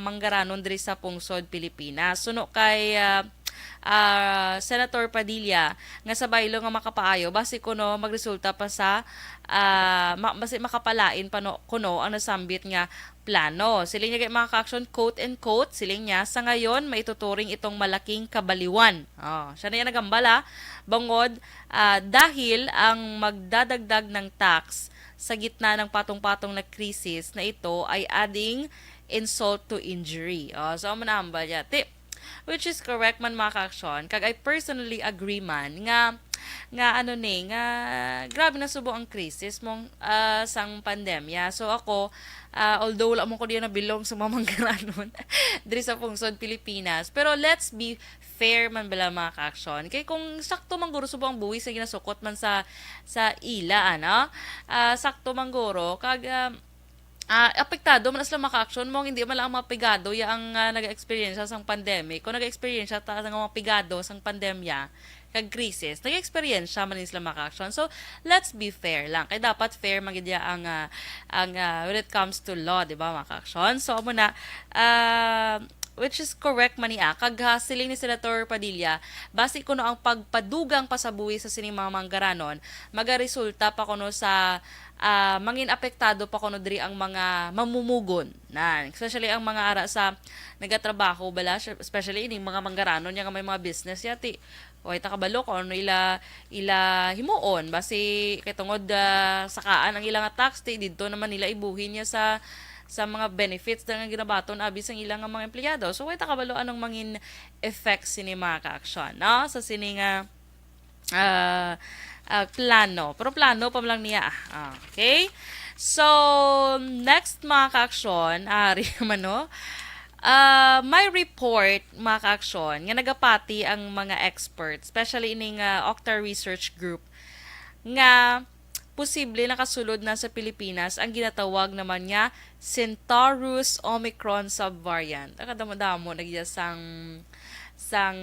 manggaranon diri sa pungsod Pilipinas. Suno kay Senator Padilla nga sa baylo nga makapaayo basi kuno magresulta pa sa basi makapalain pa kuno ang nasambit nga plano. Siling niya mga ka-aksyon, quote and quote, siling niya, sa ngayon maituturing itong malaking kabaliwan. Siya na yan nagambala, bangod, dahil ang magdadagdag ng tax sa gitna ng patong-patong na krisis na ito ay adding insult to injury. So, manambal niya. Which is correct man mga ka-aksyon. Kag I personally agree man nga grabe na subo ang krisis mong sang pandemya. So ako, although wala mo ko diyan na bilong sa mga manggaranon diri sa pungsod Pilipinas, pero let's be fair man bala mga ka-aksyon. Kay kung sakto man guro subo ang buwis sa ginasukot man sa ila sakto man guro kag apektado man asla maka-aksyon mo, hindi man lang mapigado ang nag-experience sang pandemic. Kung nag-experience ta nga mga pigado sang pandemya kag krisis, nag-experience man sila maka-aksyon. So let's be fair lang. Kay dapat fair magidya ang when it comes to law, di ba maka-aksyon? So amo na which is correct man niya. Kag siling ni Senator Padilla, base kuno ang pagpadugang pasabuhi sa sining mga manggaranon, magaresulta pa kuno sa mangin apektado pa kuno diri ang mga mamumugon na especially ang mga ara sa nagatrabaho bala, especially ining mga manggaranon nga may mga business yati O ita kabalo kung ano ila himuon basi kay tungod sakaan ang ilang tax didto naman nila ibuhin niya sa mga benefits na nga ginabaton abis ang ilang mga empleyado. So ita kabalo anong mangin effects sini mga ka-aksyon, no? Sa sini nga plano. Pero plano pa lang niya. Okay? So, next mga ka-aksyon, naman no? May report, mga ka-aksyon, nga nagapati ang mga experts, especially ining Octa Research Group, nga posible nakasulod na sa Pilipinas ang ginatawag naman niya Centaurus Omicron subvariant. Akadamo-damo nagyasang isang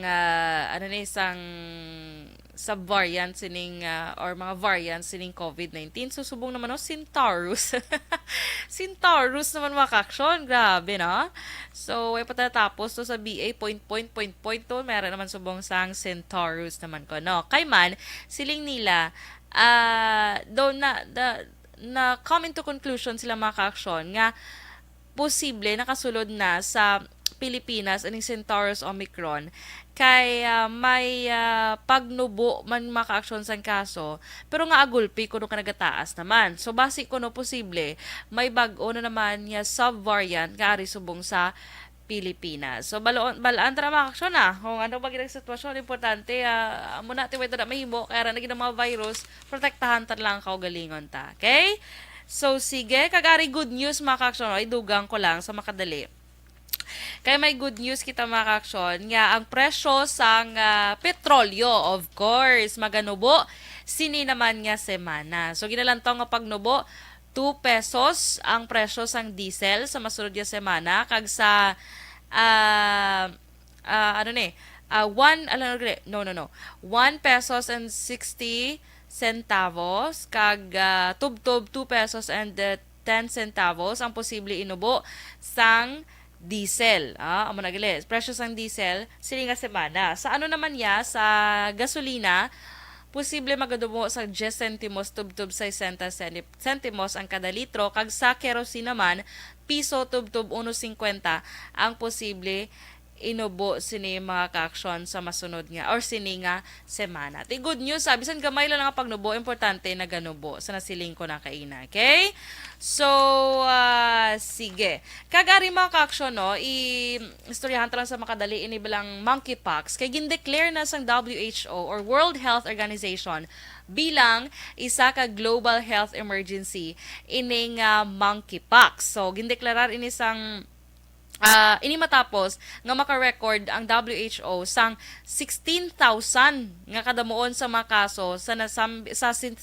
subvariant sining or mga variants sining COVID-19. So subong naman Centaurus. Centaurus naman mga ka-aksyon. Grabe, no? So ay patatapos to sa BA point to. Meron naman subong sang Centaurus naman ko, no? Kay man siling nila na come to conclusion sila mga ka-aksyon nga posible nakasulod na sa Pilipinas aning Centaurus Omicron kay may pagnubo man maka-aksyon sang kaso pero nga agulpi kuno ka nagataas naman. So basi kuno posible may bag-o na naman nga subvariant nga ari subong sa Pilipinas. So balaan tara maka-aksyon na kung ano ba ginang sitwasyon importante muna ti na mahimo kaya ra naging mga virus protektahan ta lang kaugalingon ta. Okay? So sige kagari good news maka-aksyon ay dugang ko lang sa makadali. Kaya may good news kita mga ka-aksyon nga ang presyo sang petrolyo of course maganubo sini naman nga semana. So ginalantong nga pagnubo 2 pesos ang presyo sang diesel sa masunod nga semana kag sa 1 pesos and 60 centavos kag tubtob 2 pesos and 10 centavos ang posible inubo sang diesel. Amo na gali. Presyo sang diesel sini nga semana. Sa ano naman ya sa gasolina posible magadumo sa 10 centimos tubtob 60 centimos ang kada litro kag sa kerosene naman piso tubtob 1.50 ang posible inubo sini mga ka-aksyon sa masunod nga or sini nga semana. Ti good news, bisan gamay lang nga pagnubo, importante na ganubo sa nasiling ko na kaina. Okay? So, sige. Kagari mga ka-aksyon, no, istoryahan lang sa makadali inibilang monkeypox kay gindeclare na sang WHO or World Health Organization bilang isa ka global health emergency ining monkeypox. So, gindeklarar ini sang ini matapos nga maka-record ang WHO sang 16,000 nga kadamuon sa mga kaso sa 75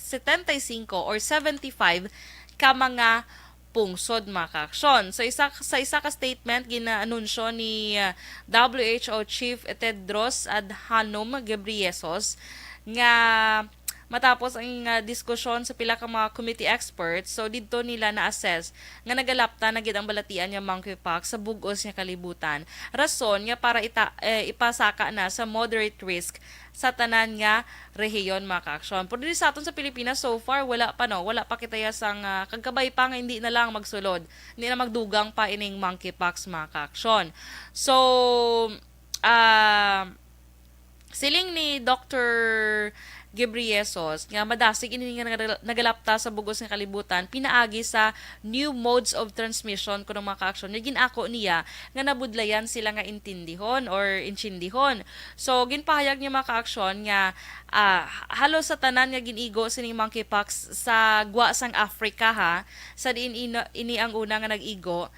or 75 ka mga pungsod mga ka-aksyon. So sa isa ka statement ginaanunsyo ni WHO Chief Tedros Adhanom Ghebreyesus nga matapos ang diskusyon sa pila ka mga committee experts, so dito nila na-assess nga nagalapta na gid ang balatian nga monkeypox sa bug-os nga kalibutan. Rason nga para ipasaka na sa moderate risk sa tanan nga rehiyon mga ka-aksyon. Pero sa aton sa Pilipinas so far wala pa kitaya sang kagkabay pa nga hindi na lang magsulod. Hindi na magdugang pa ining monkeypox mga ka-aksyon. So siling ni Dr. Ghebreyesus nga madasig ini nga nagalapta sa bugos nga kalibutan pinaagi sa new modes of transmission kuno mga ka-aksyon nga ginako niya nga nabudlayan sila nga intindihon or inchindihon. So ginpahayag niya mga ka-aksyon nga halos sa tanan nga ginigo sining monkeypox sa gwa sang Africa sa diin ini ang una nga nag-igo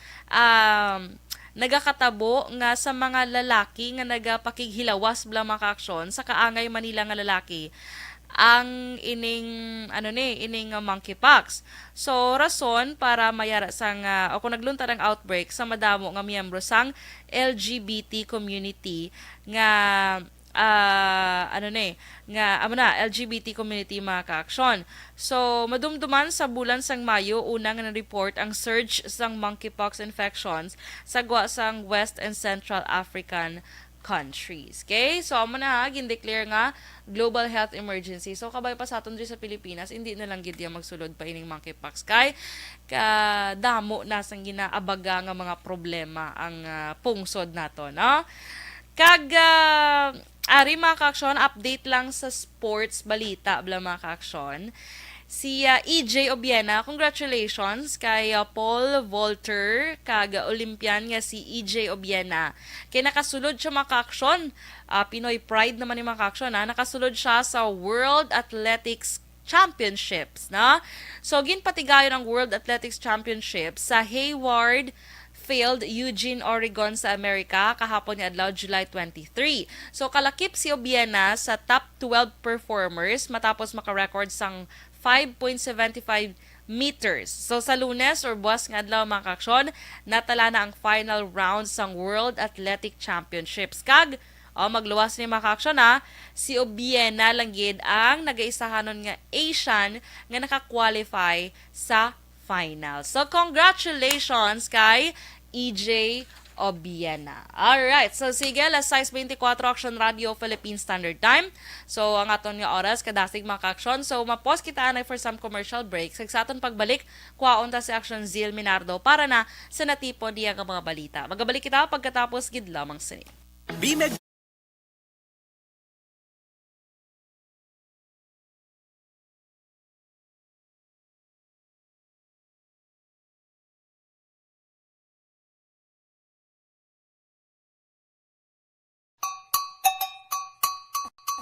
nagakatabo nga sa mga lalaki nga nagapakighilawas bla mga ka-aksyon sa kaangay Manila nga lalaki ang ining monkeypox. So rason para mayara sang o kung nagluntad ang outbreak sa madamo nga miyembro sang LGBT community nga LGBT community mga ka-aksyon. So madumduman sa bulan sang Mayo una nga na-report ang surge sang monkeypox infections sa gwa sang West and Central African countries. Okay? So amo na gindeclare nga global health emergency. So kabay pa sa aton diri sa Pilipinas hindi na lang gid magsulod pa ining monkeypox kay damo na sang ginaabaga nga mga problema ang pungsod nato, no? Kag Ari mga ka-aksyon, update lang sa sports balita bla mga ka-aksyon. Si EJ Obiena, congratulations kay Paul Volter, kag Olympian nga si EJ Obiena. Kay nakasulod siya mga ka-aksyon, Pinoy Pride naman yung mga ka-aksyon, nakasulod siya sa World Athletics Championships, na? So, ginpatigayon ang World Athletics Championships sa Hayward Field, Eugene, Oregon sa Amerika kahapon ni adlaw July 23. So kalakip si Obiena sa top 12 performers matapos maka-record sang 5.75 meters. So sa Lunes or buwas nga adlaw mga ka-aksyon, natala na ang final round sang World Athletic Championships. Kag magluwas ni mga ka-aksyon si Obiena langgid ang nagaisahanon nga Asian nga naka-qualify sa final. So congratulations kay EJ Obiena. Alright, so sige, alas 6:24 Action Radio Philippine Standard Time. So ang aton nga oras kadasig mga ka-aksyon. So mapos kita anay for some commercial breaks. Sa aton pagbalik, kuwaon ta si Action Zil Minardo para na sa natipon diya nga mga balita. Magabalik kita pagkatapos gid lamang sini. BMEG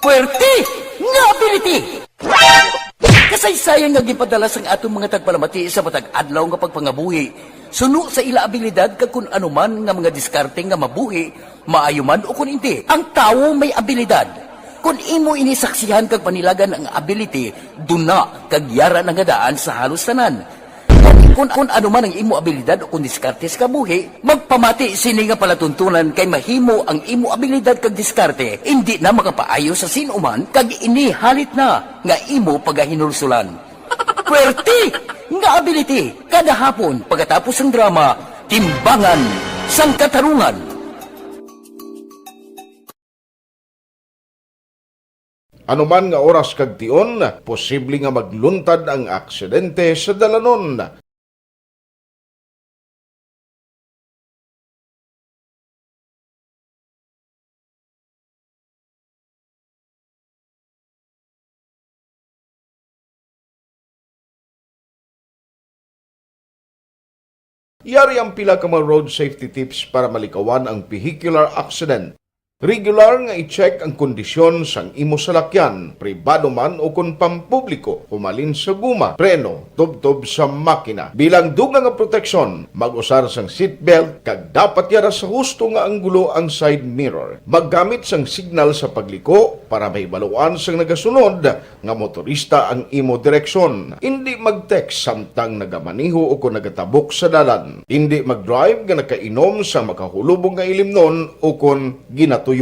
Puwerte nga ability! Kasaysayan nga gipadala sang atong mga tagpalamati sa matag adlaw nga pagpangabuhi. Suno sa ila abilidad kag kun anuman nga mga diskarte nga mabuhi, maayo man o kun hindi. Ang tawo may abilidad. Kung imo inisaksihan kag panilagan ang ability, duna kag yara nga daan sa halos tanan. Kung ano man ang imo abilidad o kung diskarte sa kabuhi, magpamati sini nga palatuntunan kay mahimo ang imo abilidad kag diskarte, hindi na makapaayo sa sinuman kag ini halit na nga imo pagahinulsulan. Puwerte nga ability, kada hapon pagkatapos ng drama, timbangan sang katarungan. Anuman nga oras kag tion, posible nga magluntad ang aksidente sa dalanon. Yari ang pila ka mga road safety tips para malikawan ang vehicular accident. Regular nga i-check ang kondisyon sang imo salakyan, pribado man o kung pampubliko, humalin sa guma, preno, tubtob sa makina. Bilang dugang nga proteksyon, mag-usar sang seatbelt, kag dapat yara sa husto nga anggulo ang side mirror. Maggamit sang signal sa pagliko para may baluan sang nagasunod nga motorista ang imo direksyon. Hindi mag-text samtang nagamaniho o kung nagatabok sa dalan. Hindi mag-drive nga nakainom sa makahulubong nga ilimnon o kung ginatuyo.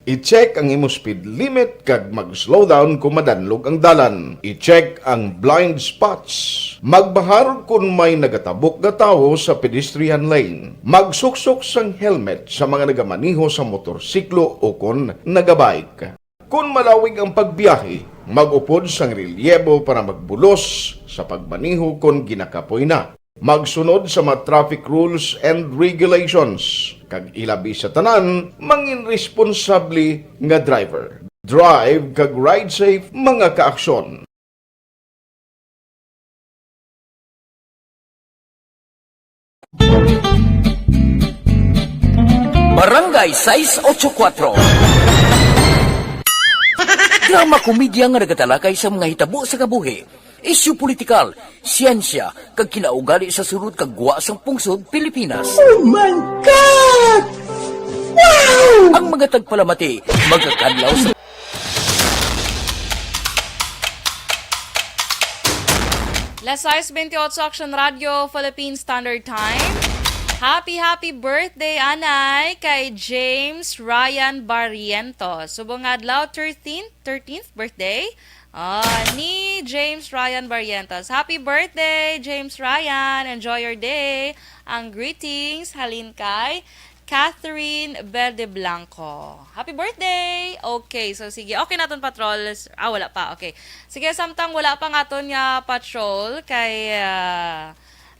I-check ang imo speed limit kag mag-slow down kung madanlog ang dalan. I-check ang blind spots. Magbahar kung may nagatabok nga tawo sa pedestrian lane. Magsuksok sang helmet sa mga nagamaniho sa motorsiklo o kung nagabike. Kung malawig ang pagbiyahe, mag-upod sang relyebo para magbulos sa pagmaniho kung ginakapoy na. Magsunod sa mga traffic rules and regulations. Kag ilabi sa tanan, mangin responsable nga driver. Drive kag ride safe mga kaaksyon. Barangay 684. Drama komedya nga nagatalakay sa mga hitabo sa kabuhi. Isyu politikal, siyensya, kag kinaugali sa surut kag guwa sang pungsod Pilipinas. Oh my God! Wow! Ang mga tagpalamati, magkakadlaw sa Las 6:28 Action Radio Philippine Standard Time. Happy birthday anay kay James Ryan Barrientos. Subong adlaw 13th birthday ni James Ryan Barrientos. Happy birthday James Ryan. Enjoy your day. Ang greetings halin kay Catherine Verde Blanco. Happy birthday! Okay, so sige. Okay naton patrol. Wala pa. Okay. Sige, samtang wala pa nga aton nga patrol kay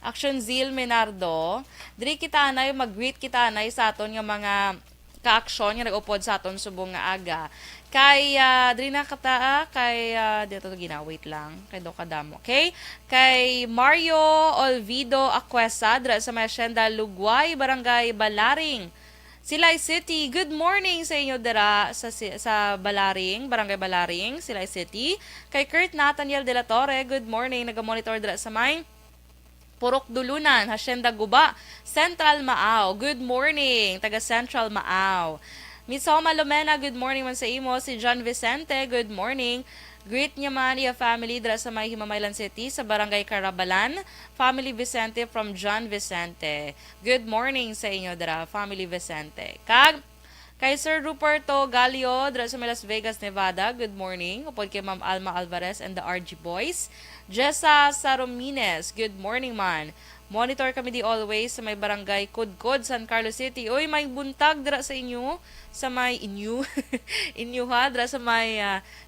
Action Zil Menardo. Diri kita anay mag-greet kita anay sa aton nga mga kaaksyon nga nag-upod sa aton subong nga aga. Kay diri na kataa kay dito gina wait lang kay do kadamo. Okay? Kay Mario Olvido Aquesa dira sa may Hacienda Lugway, Barangay Balaring, Silay City. Good morning sa inyo dira sa Balaring, Barangay Balaring, Silay City. Kay Kurt Nathaniel de la Torre, good morning, naga-monitor dira sa may Purok Dulunan, Hacienda Guba, Central Maaw. Good morning, taga Central Maaw. Miss Homa Lumena, good morning man sa imo. Si John Vicente, good morning. Greet niya man iya family dira sa may Himamaylan City sa Barangay Carabalan. Family Vicente from John Vicente. Good morning sa inyo dira, Family Vicente. Kay Sir Ruperto Galio dira sa Las Vegas, Nevada. Good morning. Upod kay Ma'am Alma Alvarez and the RG Boys. Jessa Saromines, good morning man. Monitor kami di always sa may Barangay Kudkod, San Carlos City. Uy, may buntag dira sa inyo. Sa may inyo. Inyo ha, dira sa may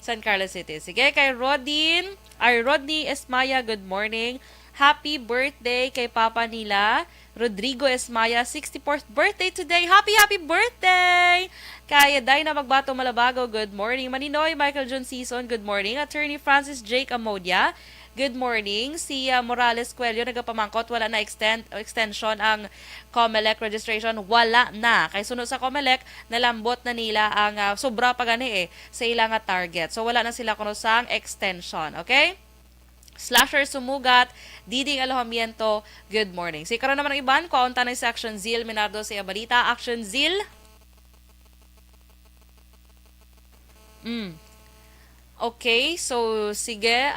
San Carlos City. Sige, kay Rodney Esmaya, good morning. Happy birthday kay Papa nila, Rodrigo Esmaya, 64th birthday today. Happy birthday! Kay Dina Magbato Malabago, good morning. Maninoy Michael John Season, good morning. Attorney Francis Jake Amodia, good morning. Si Morales Cuello, nagapamangkot, wala na extension ang COMELEC registration. Wala na. Kay sunod sa COMELEC, nalambot na nila ang sobra pa gani sa ilang target. So wala na sila kuno sang extension. Okay? Slasher Sumugat, Diding Alojamiento, good morning. Si karon naman ang iban, kaunta na sa Action Zeal, Minardo sa Balita. Action Zeal. Okay, so sige,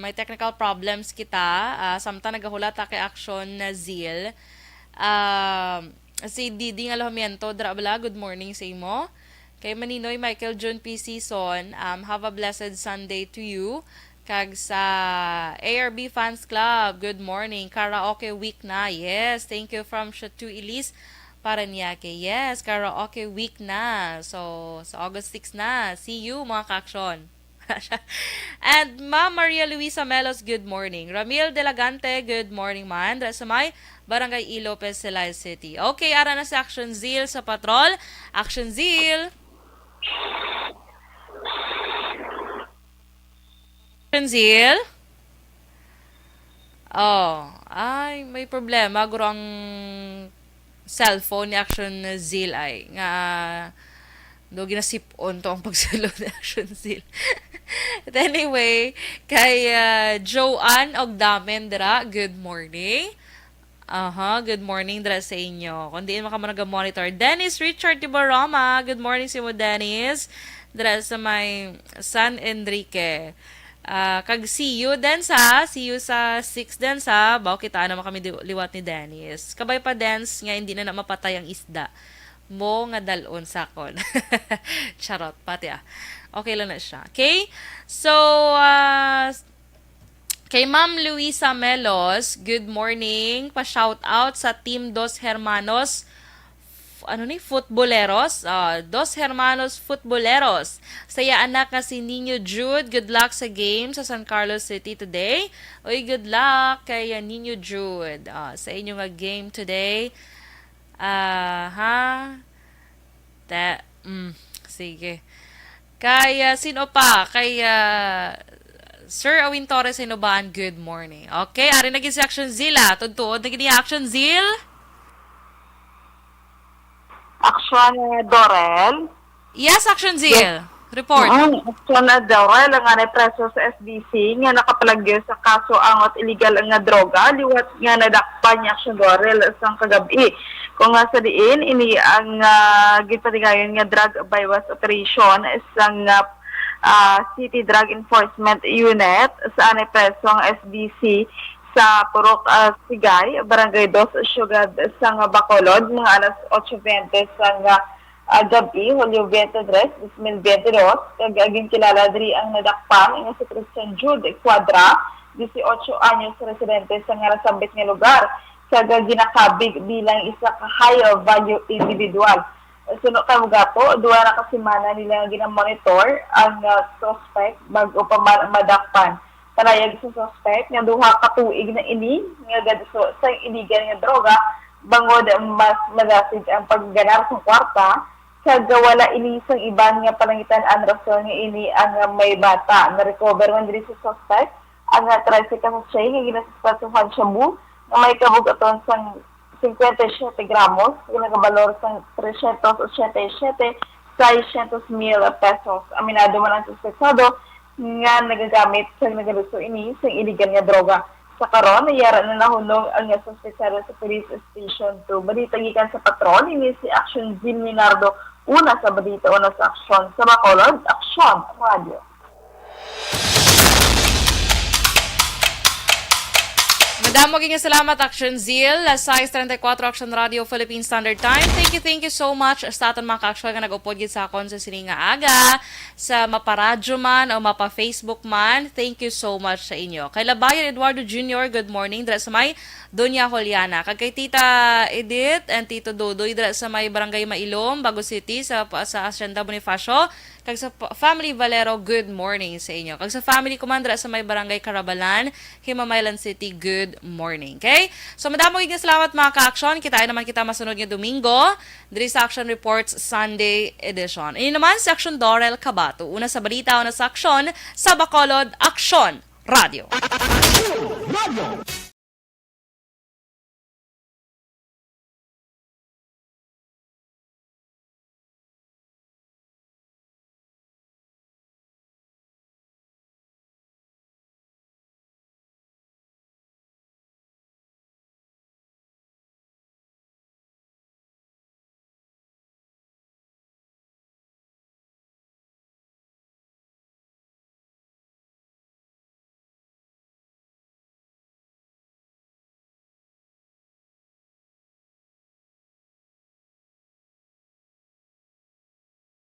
may technical problems kita. Samtang nagahulata kay Action Zeal. Si Diding Alojamiento, Drabla, good morning sa imo. Kay Maninoy Michael John P. Season, have a blessed Sunday to you. Kag sa ARB Fans Club, good morning. Karaoke week na. Yes, thank you from Shatu Elise Paranaque. Yes, karaoke week na. So, sa August 6 na. See you, mga ka-aksyon. And Ma'am Maria Luisa Melos, good morning. Ramil Delagante, good morning man. Dra sa may Barangay Ilopez, Silay City. Okay, ara na sa Action Zeal sa patrol. Action Zeal! Zeal? Oh, ay, may problema. Guro ang cellphone ni Action Zeal ay nga do ginasipon to ang pagsulod ni Action Zeal. But anyway, kay Joanne Ogdamen dira, good morning. Good morning dira sa inyo. Kung diin makamanag-monitor. Dennis Richard Tibarama, good morning si mo Dennis. Dira sa may San Enrique. Kag see you sa 6 den sa baw kita naman kami liwat ni Dennis. Kabay pa dance nga hindi na mapatay ang isda. Mo nga dalon sakon. Charot pati Okay lang na siya. Okay? So kay Ma'am Luisa Melos, good morning. Pa-shout out sa Team Dos Hermanos Futboleros. Dos Hermanos Futboleros. Saya anak nga si Nino Jude. Good luck sa game sa San Carlos City today. Uy, good luck kay Nino Jude. Sa inyo nga game today. Sige. Kay sino pa? Kay Sir Awin Torres Sinobaan, good morning. Okay, ari naging si Action Zeal Tuntuod naging ni Action Zeal. Action Dorel. Yes, Action Zeal. Report. Action Dorel nga na preso sa SDC nga nakapalagyo sa kaso angot illegal nga droga liwat nga nadakpan ni Action Dorel sang kagabi. Kung nga sa diin ini ang gipatigayon nga drug bypass operation isang City Drug Enforcement Unit sa anay presong SDC sa Purok Sigay, Barangay 2, Sugad, sang Bacolod, mga alas 8:20 sang gabi, Hulyo 23, 2022, kagaging kilala diri ang nadakpan nga si Christian Jude Quadra, 18 anyos residente sa nga nasambit nga lugar, kag ginakabig bilang isa ka high value individual. Suno ka gato, duwa ra ka semana nila ginamonitor ang suspect bago pa madakpan. Panayag sa suspect nga duha ka tuig na ini nga gadso sa illegal nga droga bangod mas magasig ang pagganar sa kwarta kagawala inisang iban nga palangitan ang rason nga ini ang may bata na recover man diri sa suspect ang 13 ka sa nga ginasasatuhan siya bu nga may kabugaton sang 57 gramos ginagabalor sang 387 600,000 pesos. Aminado man ang suspetsado nga nagagamit sa nagaluso ini sa illegal nga droga. Sa karon, nayara na nahulog ang suspetsado sa police station 2. Balita gikan sa patrol, ini si Action Jim Minardo, una sa balita, una sa aksyon sa Bacolod, Aksyon Radio. Madamo nga salamat Action Zeal, size 34 Action Radio Philippine Standard Time. Thank you so much sa aton mga ka-action nga nag-upod gid sa akon sa sininga aga, sa maparadyo man o mapa-Facebook man. Thank you so much sa inyo. Kay Labayan Eduardo Jr., good morning. Dira sa may Doña Juliana. Kay Tita Edith and Tito Dodoy dira sa may Barangay Mailom, Bago City sa Hacienda Bonifacio. Kag sa Family Valero, good morning sa inyo. Kag sa family Commander sa may Barangay Carabalan, Himamaylan City, good morning. Okay? So, madamo nga salamat mga ka-action. Kitain naman kita masunod nga Domingo, diri sa Action Reports Sunday Edition. Ini naman sa Action Dorel Cabato. Una sa balita, una sa aksyon, sa Bacolod, Action Radio.